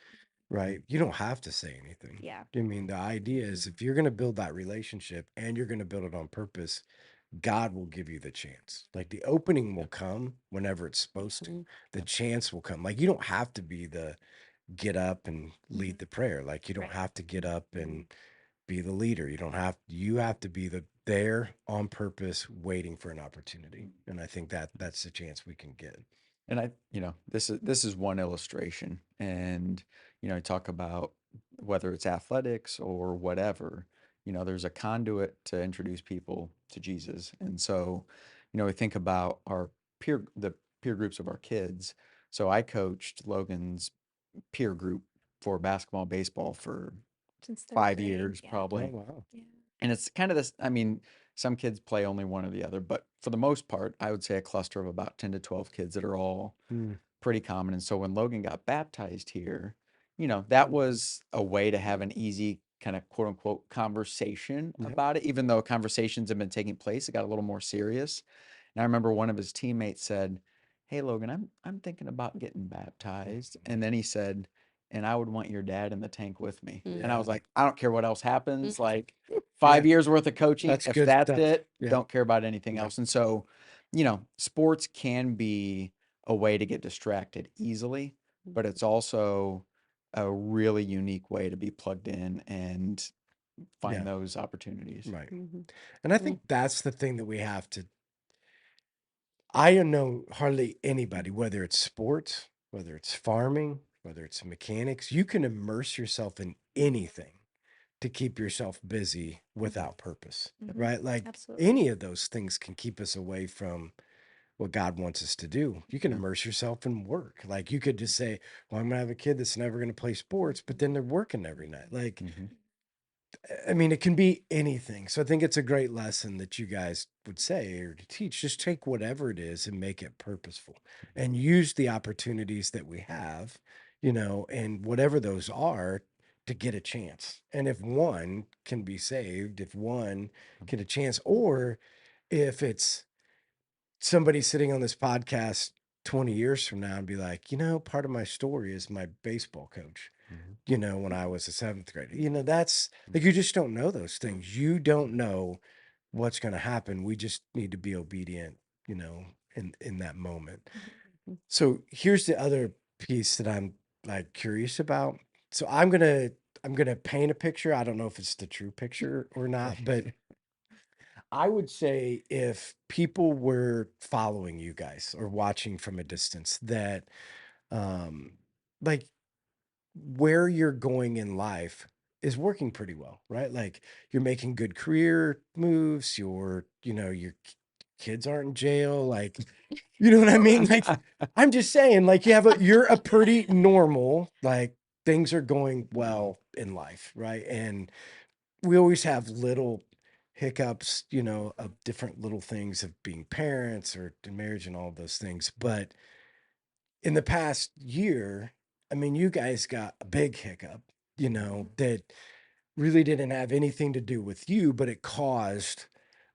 right, you don't have to say anything. I mean, the idea is, if you're going to build that relationship and you're going to build it on purpose, God will give you the chance. Like, the opening will come whenever it's supposed to. The chance will come. Like, you don't have to be the get up and lead the prayer. Like, you don't have to get up and be the leader. You have to be there on purpose, waiting for an opportunity. And I think that's the chance we can get. And this is one illustration, and talk about whether it's athletics or whatever, there's a conduit to introduce people to Jesus. And so, we think about the peer groups of our kids. So I coached Logan's peer group for basketball, baseball for Since 5 years, probably. Oh, wow. Yeah. And it's kind of this, I mean, some kids play only one or the other, but for the most part, I would say a cluster of about 10 to 12 kids that are all pretty common. And so when Logan got baptized here, that was a way to have an easy kind of quote unquote conversation about it, even though conversations have been taking place. It got a little more serious. And I remember one of his teammates said, "Hey, Logan, I'm thinking about getting baptized." And then he said, "And I would want your dad in the tank with me." And I was like, "I don't care what else happens. Like 5 years worth of coaching. That's If good that's stuff. it, Yeah. don't care about anything else." And so, sports can be a way to get distracted easily, but it's also a really unique way to be plugged in and find those opportunities. Right. And I think that's the thing that we have to. I don't know hardly anybody, whether it's sports, whether it's farming, whether it's mechanics, you can immerse yourself in anything to keep yourself busy without purpose, right? Like, Absolutely. any of those things can keep us away from what God wants us to do. You can immerse yourself in work. Like, you could just say, well, I'm gonna have a kid that's never gonna play sports, but then they're working every night. Like, I mean, it can be anything. So I think it's a great lesson that you guys would say or to teach. Just take whatever it is and make it purposeful and use the opportunities that we have, and whatever those are, to get a chance. And if one can be saved, if one get a chance, or if it's somebody sitting on this podcast 20 years from now and be like, part of my story is my baseball coach, when I was a seventh grader. That's like, you just don't know those things. You don't know what's going to happen. We just need to be obedient, in that moment. So here's the other piece that I'm like curious about. So I'm going to paint a picture. I don't know if it's the true picture or not, but I would say, if people were following you guys or watching from a distance, that like, where you're going in life is working pretty well, right? Like, you're making good career moves, your kids aren't in jail, like, you know what I mean? Like, I'm just saying, like, you're a pretty normal, like, things are going well in life, right? And we always have little hiccups, of different little things of being parents or in marriage and all those things. But in the past year, I mean, you guys got a big hiccup, that really didn't have anything to do with you, but it caused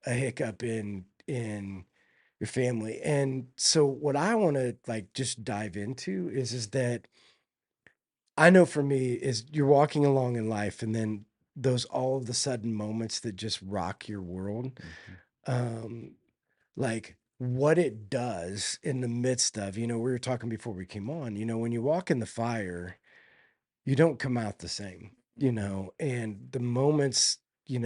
a hiccup in your family. And so what I want to, like, just dive into is that I know for me is you're walking along in life and then those all of the sudden moments that just rock your world. Um, like what it does in the midst of, we were talking before we came on, when you walk in the fire, you don't come out the same, and the moments, in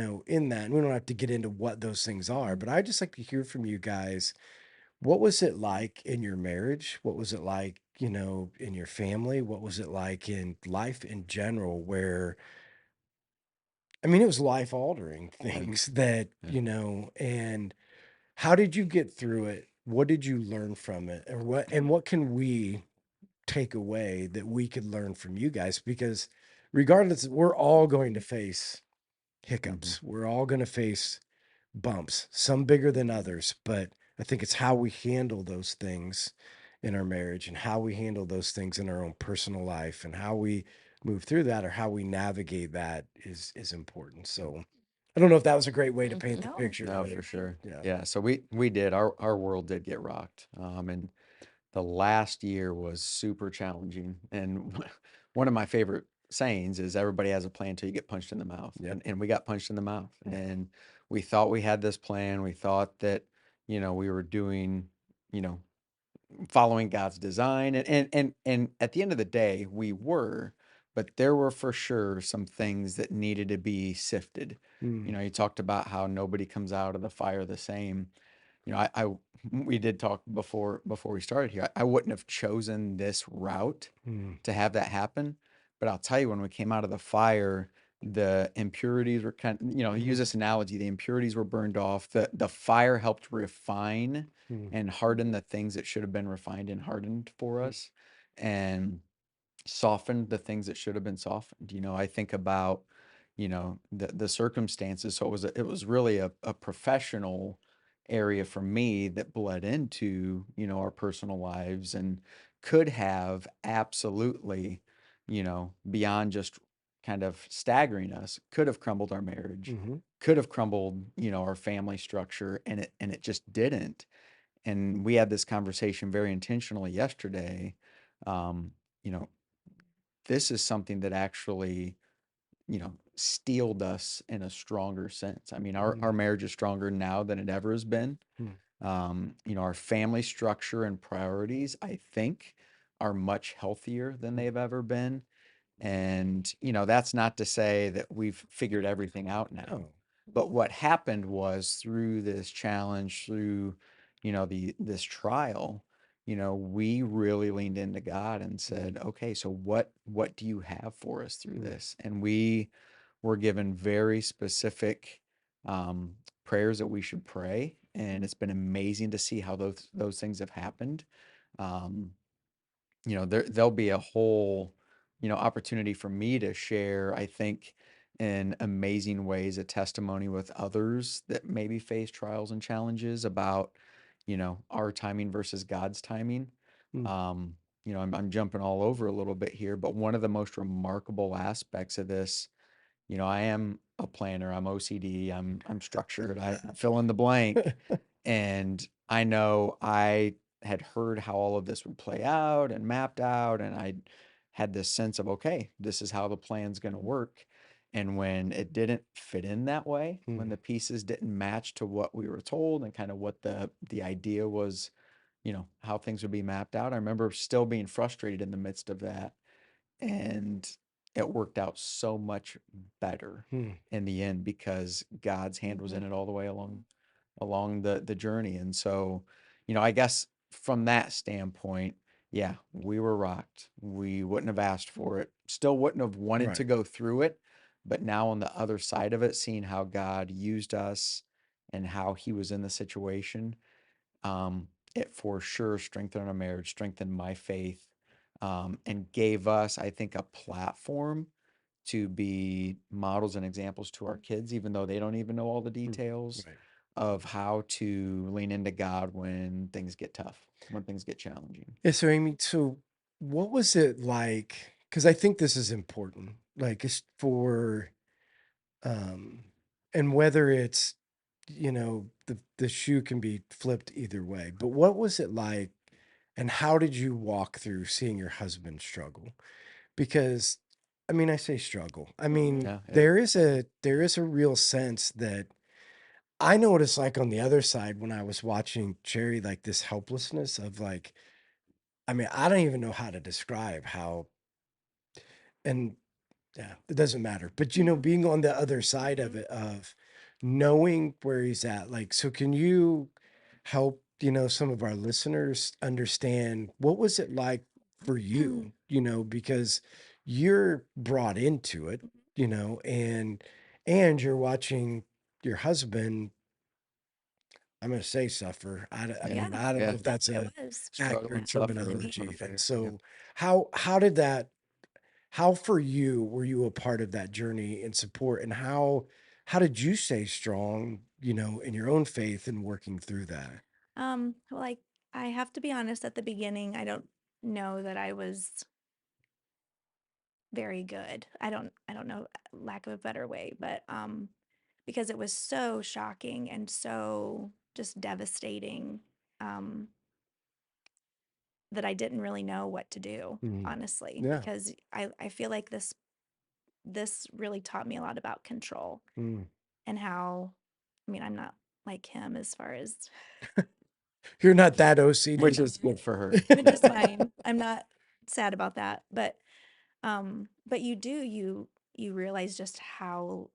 that, and we don't have to get into what those things are, but I just like to hear from you guys. What was it like in your marriage? What was it like, in your family? What was it like in life in general? Where, I mean, it was life altering Yeah. things that, Yeah. and how did you get through it? What did you learn from it? And what can we take away that we could learn from you guys? Because regardless, we're all going to face hiccups. We're all going to face bumps, some bigger than others, but I think it's how we handle those things in our marriage and how we handle those things in our own personal life and how we move through that or how we navigate that is important. So I don't know if that was a great way to paint the No, picture, No, but for sure. yeah. Yeah. So we did our world did get rocked. And the last year was super challenging. And one of my favorite sayings is everybody has a plan until you get punched in the mouth. Yep. And we got punched in the mouth. And we thought we had this plan. We thought that, we were doing, you know, following God's design. And at the end of the day, we were, but there were for sure some things that needed to be sifted. You talked about how nobody comes out of the fire the same. I we did talk before we started here. I wouldn't have chosen this route Mm. to have that happen, but I'll tell you, when we came out of the fire, the impurities were use this analogy, the impurities were burned off. The fire helped refine and harden the things that should have been refined and hardened for us, and softened the things that should have been softened. I think about, the circumstances. So it was really a professional area for me that bled into, our personal lives, and could have absolutely, beyond just kind of staggering us, could have crumbled our marriage, could have crumbled, our family structure, and it just didn't. And we had this conversation very intentionally yesterday. Um, you know, this is something that actually, steeled us in a stronger sense. I mean, our marriage is stronger now than it ever has been. Our family structure and priorities, I think, are much healthier than they've ever been. And, that's not to say that we've figured everything out now. Oh. But what happened was, through this challenge, through, this trial, we really leaned into God and said, okay, so what do you have for us through this? And we were given very specific prayers that we should pray. And it's been amazing to see how those things have happened. Um, there'll be a whole, opportunity for me to share, I think, in amazing ways, a testimony with others that maybe face trials and challenges about, our timing versus God's timing. Um, I'm jumping all over a little bit here, but one of the most remarkable aspects of this, I am a planner, I'm OCD, I'm structured, I fill in the blank. And I know I had heard how all of this would play out and mapped out, and I had this sense of, okay, this is how the plan's going to work. And when it didn't fit in that way, when the pieces didn't match to what we were told and kind of what the idea was, how things would be mapped out, I remember still being frustrated in the midst of that. And it worked out so much better in the end because God's hand was in it all the way along the journey. And so, I guess from that standpoint, yeah, we were rocked. We wouldn't have asked for it. Still wouldn't have wanted to Right. go through it. But now on the other side of it, seeing how God used us and how he was in the situation, it for sure strengthened our marriage, strengthened my faith, and gave us, I think, a platform to be models and examples to our kids, even though they don't even know all the details Right. of how to lean into God when things get tough, when things get challenging. Yeah. So Amy, so what was it like? Because I think this is important, like it's for, um, and whether it's, the shoe can be flipped either way, but what was it like and how did you walk through seeing your husband struggle? because I mean, I say struggle. I mean, Yeah, there is a real sense that I know what it's like on the other side when I was watching Cherry, like this helplessness of like, I mean, I don't even know how to describe how, and yeah, it doesn't matter. But being on the other side of it, of knowing where he's at, like, so can you help, some of our listeners understand what was it like for you, because you're brought into it, and you're watching your husband, I'm going to say suffer. I yeah, mean, I don't know yeah. if that's It a was. Struggle accurate and suffer are terminology. fair. And Yeah. so how did that, how for you were you a part of that journey and support, and how did you stay strong, in your own faith and working through that? Well, I have to be honest, at the beginning, I don't know that I was very good. I don't know, lack of a better way, but because it was so shocking and so just devastating, um that I didn't really know what to do, Mm. honestly, Yeah. because I feel like this really taught me a lot about control Mm. and how, I mean, I'm not like him as far as You're not that OCD. Which is good for her. which is fine. I'm not sad about that, but you realize just how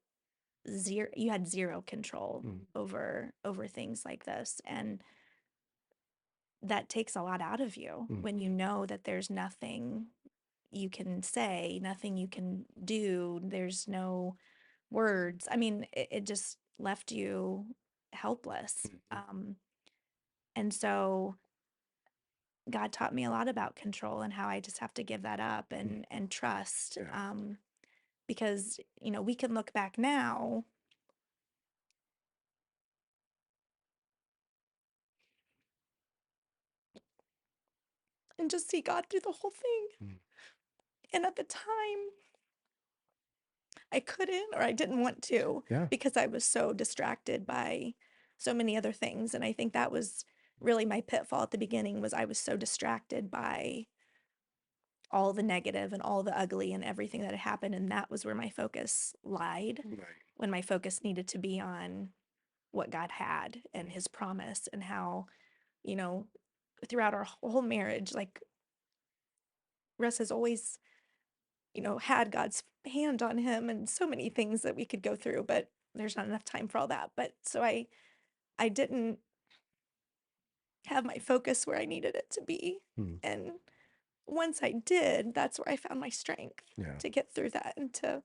you had zero control Mm. over things like this, and that takes a lot out of you Mm. when you know that there's nothing you can say, nothing you can do, there's no words. I mean, it just left you helpless. And so God taught me a lot about control and how I just have to give that up and trust. Yeah. Because, we can look back now and just see God through the whole thing. Mm. And at the time, I couldn't, or I didn't want to, Yeah. because I was so distracted by so many other things. And I think that was really my pitfall at the beginning, was I was so distracted by all the negative and all the ugly and everything that had happened, and that was where my focus lied, Right. when my focus needed to be on what God had and his promise, and how, you know, throughout our whole marriage, like, Russ has always, had God's hand on him, and so many things that we could go through, but there's not enough time for all that. But so I didn't have my focus where I needed it to be. Mm. And once I did, that's where I found my strength Yeah. to get through that, and to,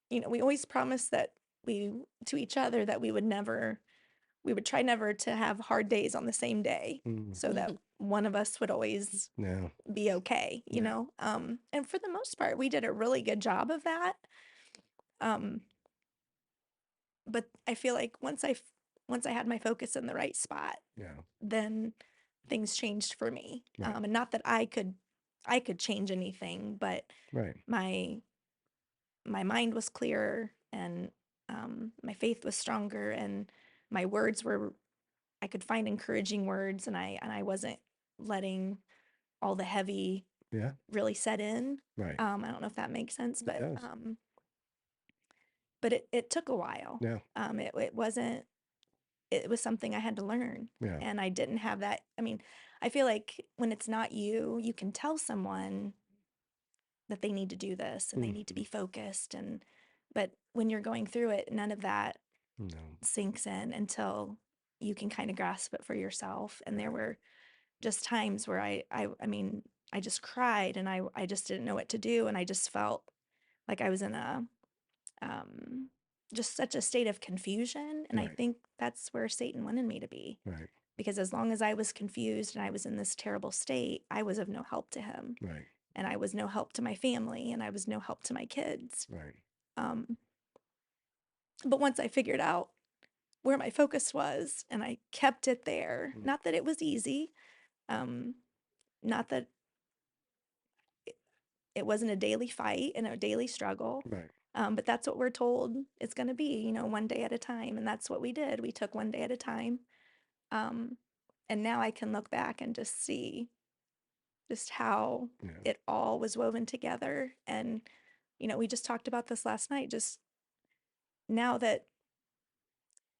we always promised that we to each other that we would try never to have hard days on the same day, Mm. so that one of us would always Yeah. be okay, and for the most part, we did a really good job of that. Um, but I feel like once I had my focus in the right spot, Yeah. then things changed for me. Right. And not that I could change anything, but Right. my mind was clearer, and my faith was stronger, and my words were I could find encouraging words, and I wasn't letting all the heavy Yeah. really set in. Right. I don't know if that makes sense, It does. but it took a while. Yeah. It wasn't. It was something I had to learn, Yeah. and I didn't have that. I mean, I feel like when it's not you, you can tell someone that they need to do this and they need to be focused, but when you're going through it, none of that No. sinks in until you can kind of grasp it for yourself. And there were just times where I mean, I just cried, and I just didn't know what to do, and I just felt like I was in a um just such a state of confusion, and I Right. think that's where Satan wanted me to be, Right. because as long as I was confused and I was in this terrible state, I was of no help to him, Right. and I was no help to my family, and I was no help to my kids. Right. um but once I figured out where my focus was, and I kept it there, not that it was easy, um not that it wasn't a daily fight and a daily struggle. Right. But that's what we're told it's going to be, one day at a time. And that's what we did. We took one day at a time. Um, and now I can look back and just see just how Yeah. it all was woven together. And, we just talked about this last night, just now that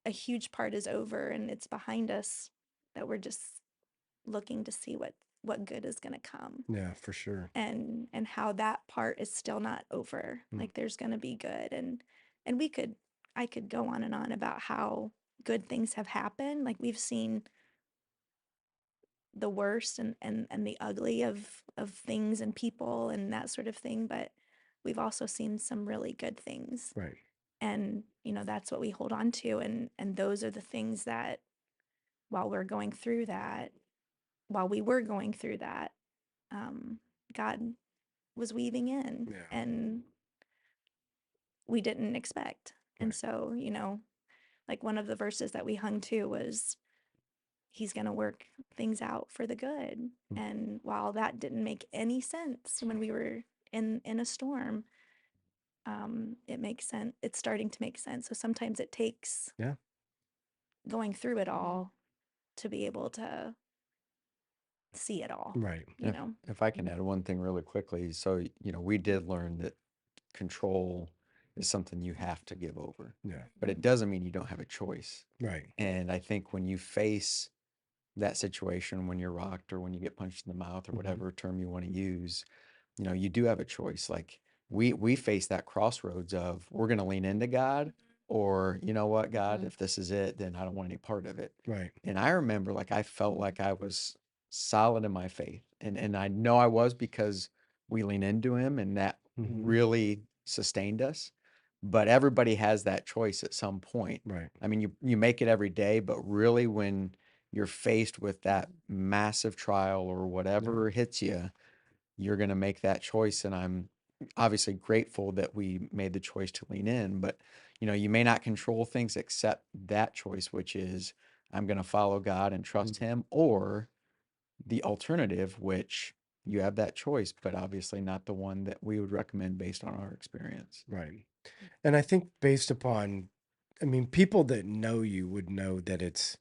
a huge part is over and it's behind us, that we're just looking to see what good is going to come. Yeah, for sure. And how that part is still not over. Like there's going to be good, and I could go on and on about how good things have happened. Like we've seen the worst and the ugly of things and people and that sort of thing, but we've also seen some really good things. Right. And that's what we hold on to, and those are the things that while we were going through that, God was weaving in, Yeah. and we didn't expect. And Right. so, like one of the verses that we hung to was, he's going to work things out for the good. And while that didn't make any sense when we were in a storm, it makes sense. It's starting to make sense. So sometimes it takes Yeah. going through it all to be able to see it all, Right. If I can add one thing really quickly. So, we did learn that control is something you have to give over, Yeah. but it doesn't mean you don't have a choice. Right. And I think when you face that situation, when you're rocked or when you get punched in the mouth or whatever term you want to use, you do have a choice. Like we face that crossroads of we're going to lean into God, or you know what, God, if this is it, then I don't want any part of it. Right. And I remember like I felt like I was solid in my faith. And I know I was because we lean into him and that really sustained us. But everybody has that choice at some point. Right. I mean, you make it every day, but really when you're faced with that massive trial or whatever hits you, you're going to make that choice. And I'm obviously grateful that we made the choice to lean in, but you may not control things except that choice, which is I'm going to follow God and trust him, or the alternative, which you have that choice, but obviously not the one that we would recommend based on our experience. Right. And I think based upon, I mean, people that know you would know that it's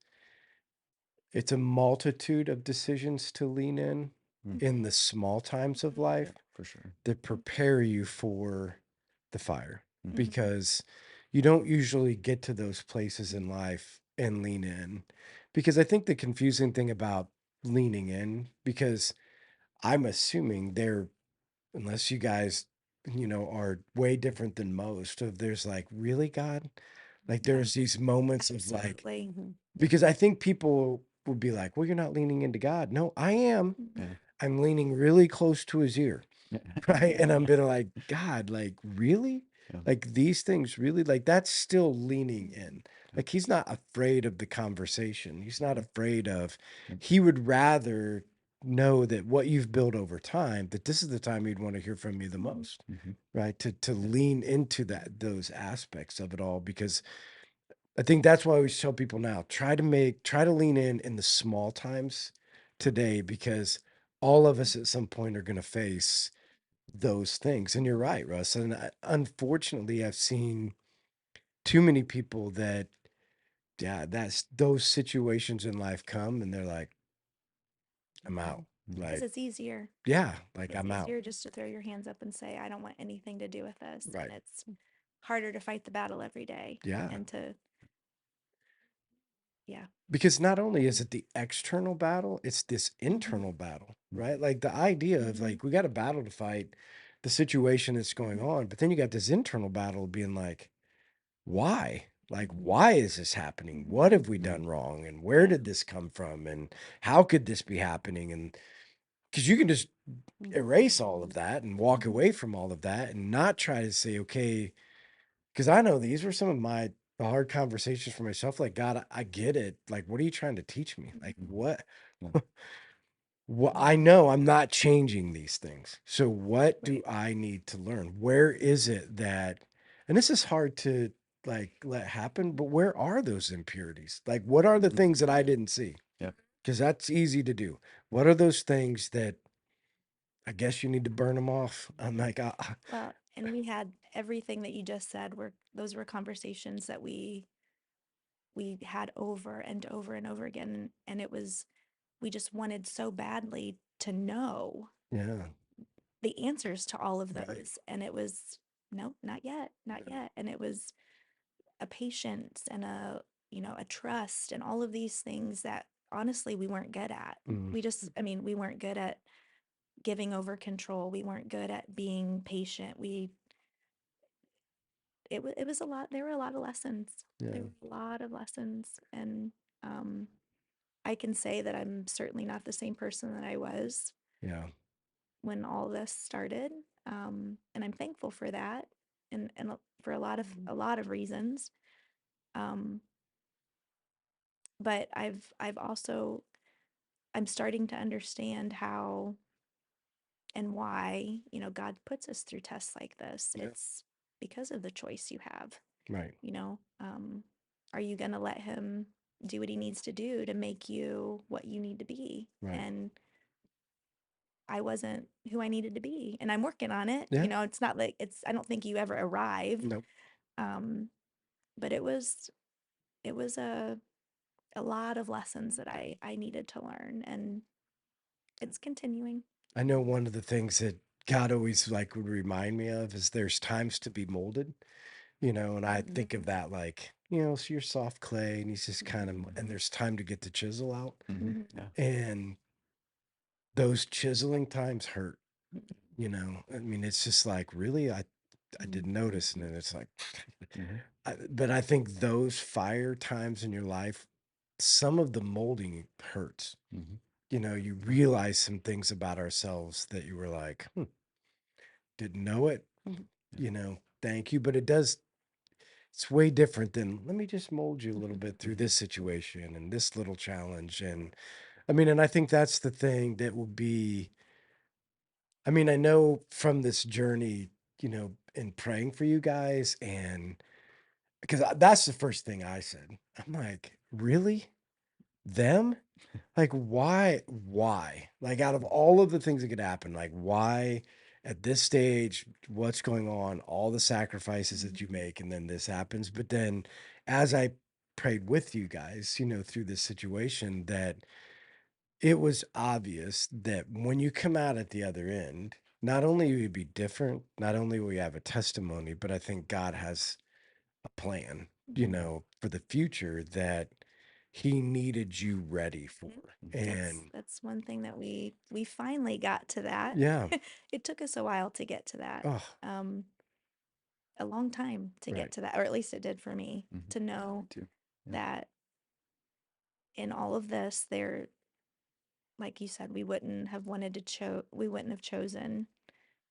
a multitude of decisions to lean in the small times of life For sure. that prepare you for the fire, Mhm. because you don't usually get to those places in life and lean in. Because I think the confusing thing about leaning in, because I'm assuming unless you guys, are way different than most of, there's like, really, God? Like there's these moments of like, absolutely. because I think people would be like, well, you're not leaning into God. No, I am. Yeah. I'm leaning really close to his ear. Right. And I'm gonna like, God, like, really? Yeah. Like these things really, like that's still leaning in. Like he's not afraid of the conversation. He's not afraid of, he would rather know that what you've built over time, that this is the time he'd want to hear from you the most. Right. To lean into those aspects of it all, because I think that's why we tell people now, try to lean in the small times today, because all of us at some point are going to face those things. And you're right, Russ. And unfortunately, I've seen too many people that, yeah, that's those situations in life come and they're like, I'm out. Because Like, it's easier. yeah, like It's I'm out. easier just to throw your hands up and say, I don't want anything to do with this. Right. And it's harder to fight the battle every day. Yeah. And yeah. Because not only is it the external battle, it's this internal battle, right? Like the idea of like, we got a battle to fight, the situation that's going on, but then you got this internal battle being like, why? Like, why is this happening? What have we done wrong? And where did this come from? And how could this be happening? And because you can just erase all of that and walk away from all of that and not try to say, okay, because I know these were some of my hard conversations for myself. Like, God, I get it. Like, what are you trying to teach me? Like, what? Well, I know I'm not changing these things. So what do I need to learn? Where is it that, and this is hard to like let happen, but where are those impurities? Like, what are the things that I didn't see? Yeah. Because that's easy to do. What are those things that I guess you need to burn them off? I'm like, Well, and we had everything that you just said those were conversations that we had over and over and over again. And it was, we just wanted so badly to know Yeah. the answers to all of Right. those. And it was, no, not yet, not yet. And it was a patience and a trust and all of these things that honestly we weren't good at. Mm. We weren't good at giving over control. We weren't good at being patient. It was a lot. There were a lot of lessons. Yeah. There were a lot of lessons. And I can say that I'm certainly not the same person that I was Yeah. when all this started. And I'm thankful for that, and for a lot of reasons. Um, but I've also I'm starting to understand how and why, God puts us through tests like this. Yeah. It's because of the choice you have. Right. Are you going to let him do what he needs to do to make you what you need to be? Right. And I wasn't who I needed to be, and I'm working on it. Yeah. It's not like I don't think you ever arrive. Nope. But it was a lot of lessons that I needed to learn, and it's continuing. I know one of the things that God always like would remind me of is there's times to be molded, and I think of that like, so you're soft clay and he's just kind of, and there's time to get the chisel out. Yeah. And those chiseling times hurt, I mean, it's just like, really, I didn't notice. And then it's like, but I think those fire times in your life, some of the molding hurts. You realize some things about ourselves that you were like, didn't know it, thank you. But it's way different than, let me just mold you a little bit through this situation and this little challenge. And I mean, and I think that's the thing that will be, I mean, I know from this journey, in praying for you guys, and because that's the first thing I said. I'm like, really? Them? Like, why? Like, out of all of the things that could happen, like, why at this stage, what's going on, all the sacrifices that you make, and then this happens. But then as I prayed with you guys, through this situation, that it was obvious that when you come out at the other end, not only will you be different, not only will you have a testimony, but I think God has a plan, for the future that he needed you ready for. And That's one thing that we finally got to that. yeah, It took us a while to get to that. oh, A long time to right. get to that, or at least it did for me, to know Too. Yeah. that in all of this, there, like you said, we wouldn't have chosen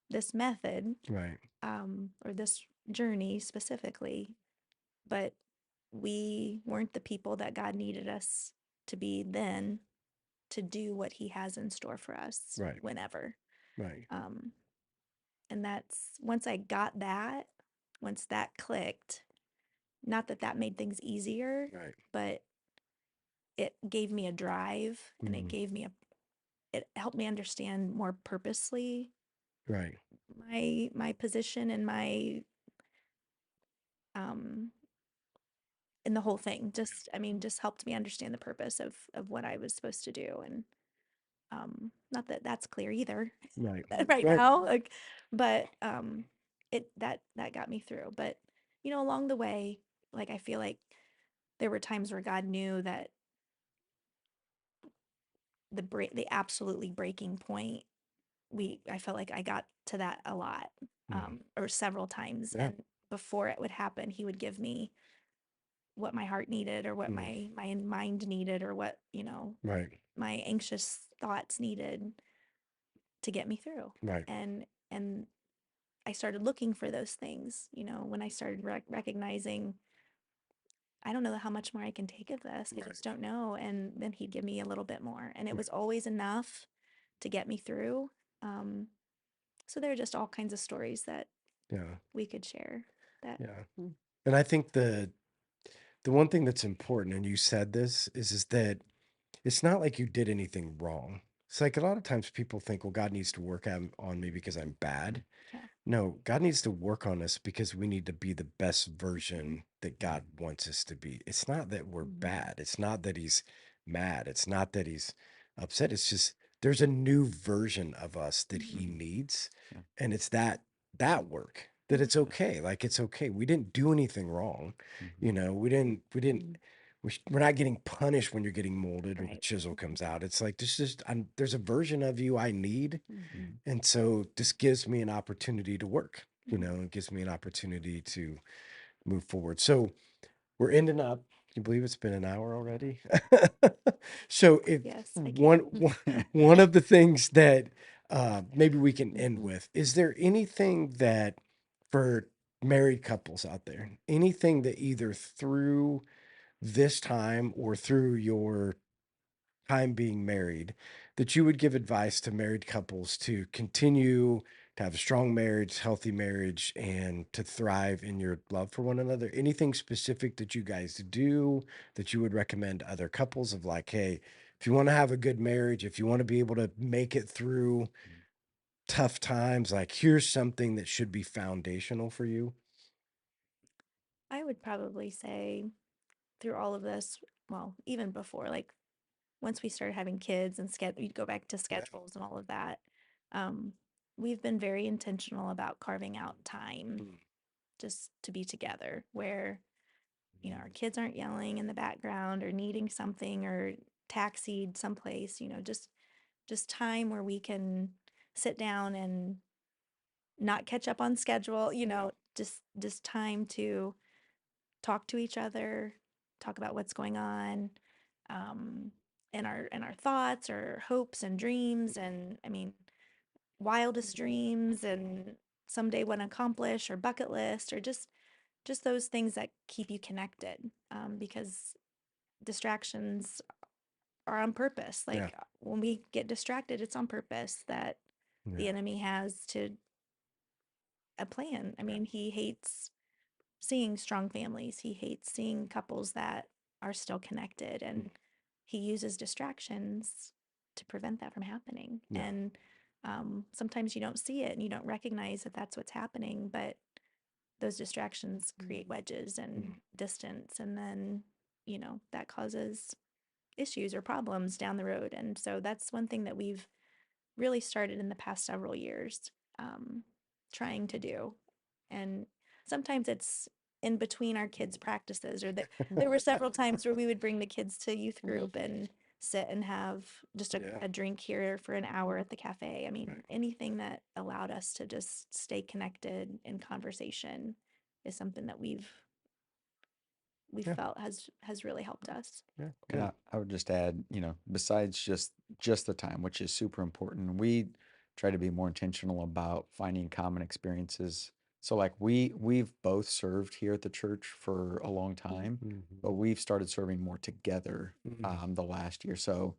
this method, Right. or this journey specifically, but we weren't the people that God needed us to be then to do what he has in store for us Right. whenever. Right. And that's once that clicked, not that that made things easier, Right. but it gave me a drive, and it helped me understand more purposely Right. my position and my in the whole thing. Just helped me understand the purpose of what I was supposed to do. And not that that's clear either Right. right now, like, but that got me through. But along the way, like, I feel like there were times where God knew that the absolutely breaking point, I felt like I got to that a lot, or several times. Yeah. And before it would happen, he would give me what my heart needed, or what my mind needed, or what Right. my anxious thoughts needed to get me through. Right. And I started looking for those things, when I started recognizing, I don't know how much more I can take of this. I just don't know. And then he'd give me a little bit more, and it was always enough to get me through. So there are just all kinds of stories that Yeah. we could share. Yeah. And I think the one thing that's important, and you said this, is that it's not like you did anything wrong. It's like a lot of times people think, well, God needs to work on me because I'm bad. Yeah. No, God needs to work on us because we need to be the best version that God wants us to be. It's not that we're bad. It's not that he's mad. It's not that he's upset. It's just there's a new version of us that he needs. Yeah. And it's that work that it's okay. Like, it's okay. We didn't do anything wrong. Mhm. You know, we're not getting punished when you're getting molded or the Right. chisel comes out. It's like, there's a version of you I need. Mhm. And so this gives me an opportunity to work, you know, it gives me an opportunity to move forward. So we're ending up. Can you believe it's been an hour already? So if Yes, I one of the things that maybe we can end with, is there anything that, for married couples out there, anything that either through this time or through your time being married, that you would give advice to married couples to continue to have a strong marriage, healthy marriage, and to thrive in your love for one another? Anything specific that you guys do that you would recommend to other couples, of like, hey, if you want to have a good marriage, if you want to be able to make it through tough times, like, here's something that should be foundational for you? would probably say through all of this, well, even before, like once we started having kids and you'd go back to schedules and all of that, um, we've been very intentional about carving out time just to be together, where our kids aren't yelling in the background or needing something or taxied someplace, just time where we can sit down and not catch up on schedule, just time to talk to each other, talk about what's going on, um, and our thoughts or hopes and dreams, and I mean wildest dreams and someday want to accomplish or bucket list, or just those things that keep you connected, because distractions are on purpose. Yeah. Like when we get distracted, it's on purpose that the Yeah. enemy has to a plan. I mean, he hates seeing strong families. He hates seeing couples that are still connected, and he uses distractions to prevent that from happening. Yeah. And sometimes you don't see it and you don't recognize that that's what's happening, but those distractions create wedges and distance, and then that causes issues or problems down the road. And so that's one thing that we've really started in the past several years, trying to do. And sometimes it's in between our kids' practices, or there were several times where we would bring the kids to youth group and sit and have just Yeah. a drink here for an hour at the cafe. I mean, Right. anything that allowed us to just stay connected in conversation is something that we've Yeah. felt has really helped us. Yeah. Good. Yeah, I would just add, besides just the time, which is super important, we try to be more intentional about finding common experiences. So like we've both served here at the church for a long time, but we've started serving more together the last year. So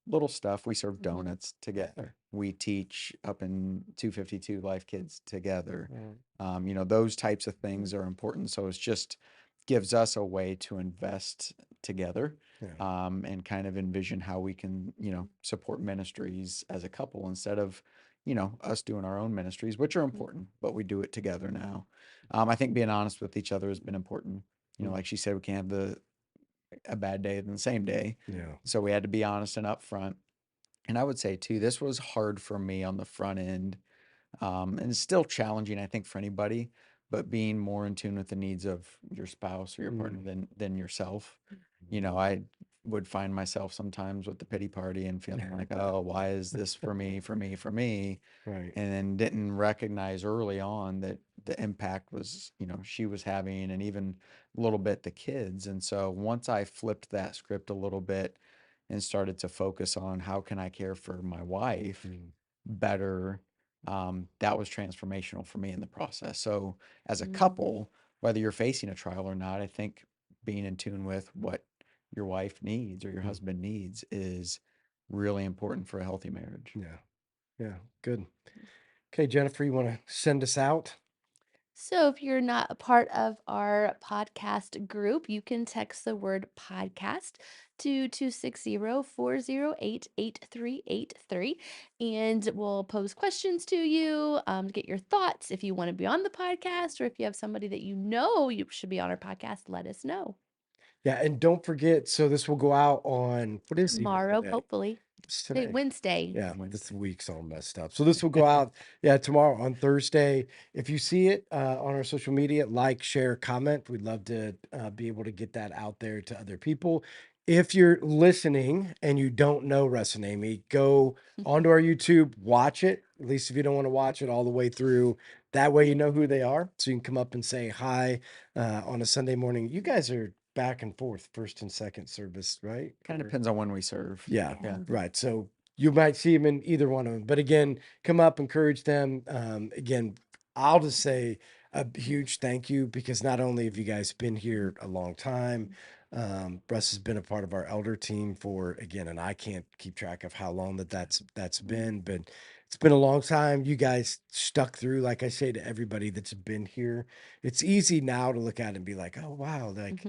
little stuff. We serve donuts together. We teach up in 252 Life Kids together. Those types of things are important. So it's just gives us a way to invest together, Yeah. and kind of envision how we can, support ministries as a couple instead of, us doing our own ministries, which are important, but we do it together now. I think being honest with each other has been important. Like she said, we can't have a bad day than the same day. Yeah. So we had to be honest and upfront. And I would say too, this was hard for me on the front end, and it's still challenging, I think, for anybody, but being more in tune with the needs of your spouse or your partner than yourself. I would find myself sometimes with the pity party and feeling like, oh, why is this for me, for me, for me? Right. And then didn't recognize early on that the impact was, she was having, and even a little bit the kids. And so once I flipped that script a little bit and started to focus on how can I care for my wife better, that was transformational for me in the process. So as a couple, whether you're facing a trial or not, I think being in tune with what your wife needs or your husband needs is really important for a healthy marriage. Yeah. Yeah. Good. Okay, Jennifer, you want to send us out? So if you're not a part of our podcast group, you can text the word podcast to 260-408-8383, and we'll pose questions to you, to get your thoughts. If you want to be on the podcast, or if you have somebody that you should be on our podcast, let us know. Yeah, and don't forget, so this will go out on, what is even Tomorrow, today? hopefully. It's Today, today. Wednesday. Yeah, this Wednesday. week's all messed up. So this will go out, tomorrow on Thursday. If you see it on our social media, like, share, comment. We'd love to be able to get that out there to other people. If you're listening and you don't know Russ and Amy, go onto our YouTube, watch it. At least if you don't want to watch it all the way through, that way you know who they are. So you can come up and say hi on a Sunday morning. You guys are back and forth, first and second service, right? Kind of depends on when we serve. Yeah, Yeah. right. So you might see them in either one of them. But again, come up, encourage them. Again, I'll just say a huge thank you, because not only have you guys been here a long time, Russ has been a part of our elder team for, again, and I can't keep track of how long that's been, but it's been a long time. You guys stuck through, like I say to everybody that's been here. It's easy now to look at it and be like, oh wow, like,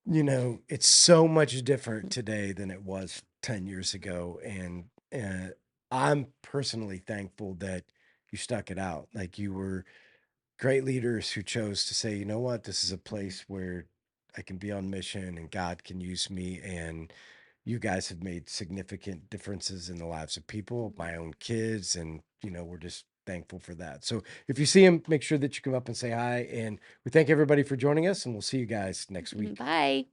it's so much different today than it was 10 years ago. And I'm personally thankful that you stuck it out. Like, you were great leaders who chose to say, you know what, this is a place where I can be on mission and God can use me. And you guys have made significant differences in the lives of people, my own kids, and we're just thankful for that. So if you see him, make sure that you come up and say hi. And we thank everybody for joining us, and we'll see you guys next week. Bye.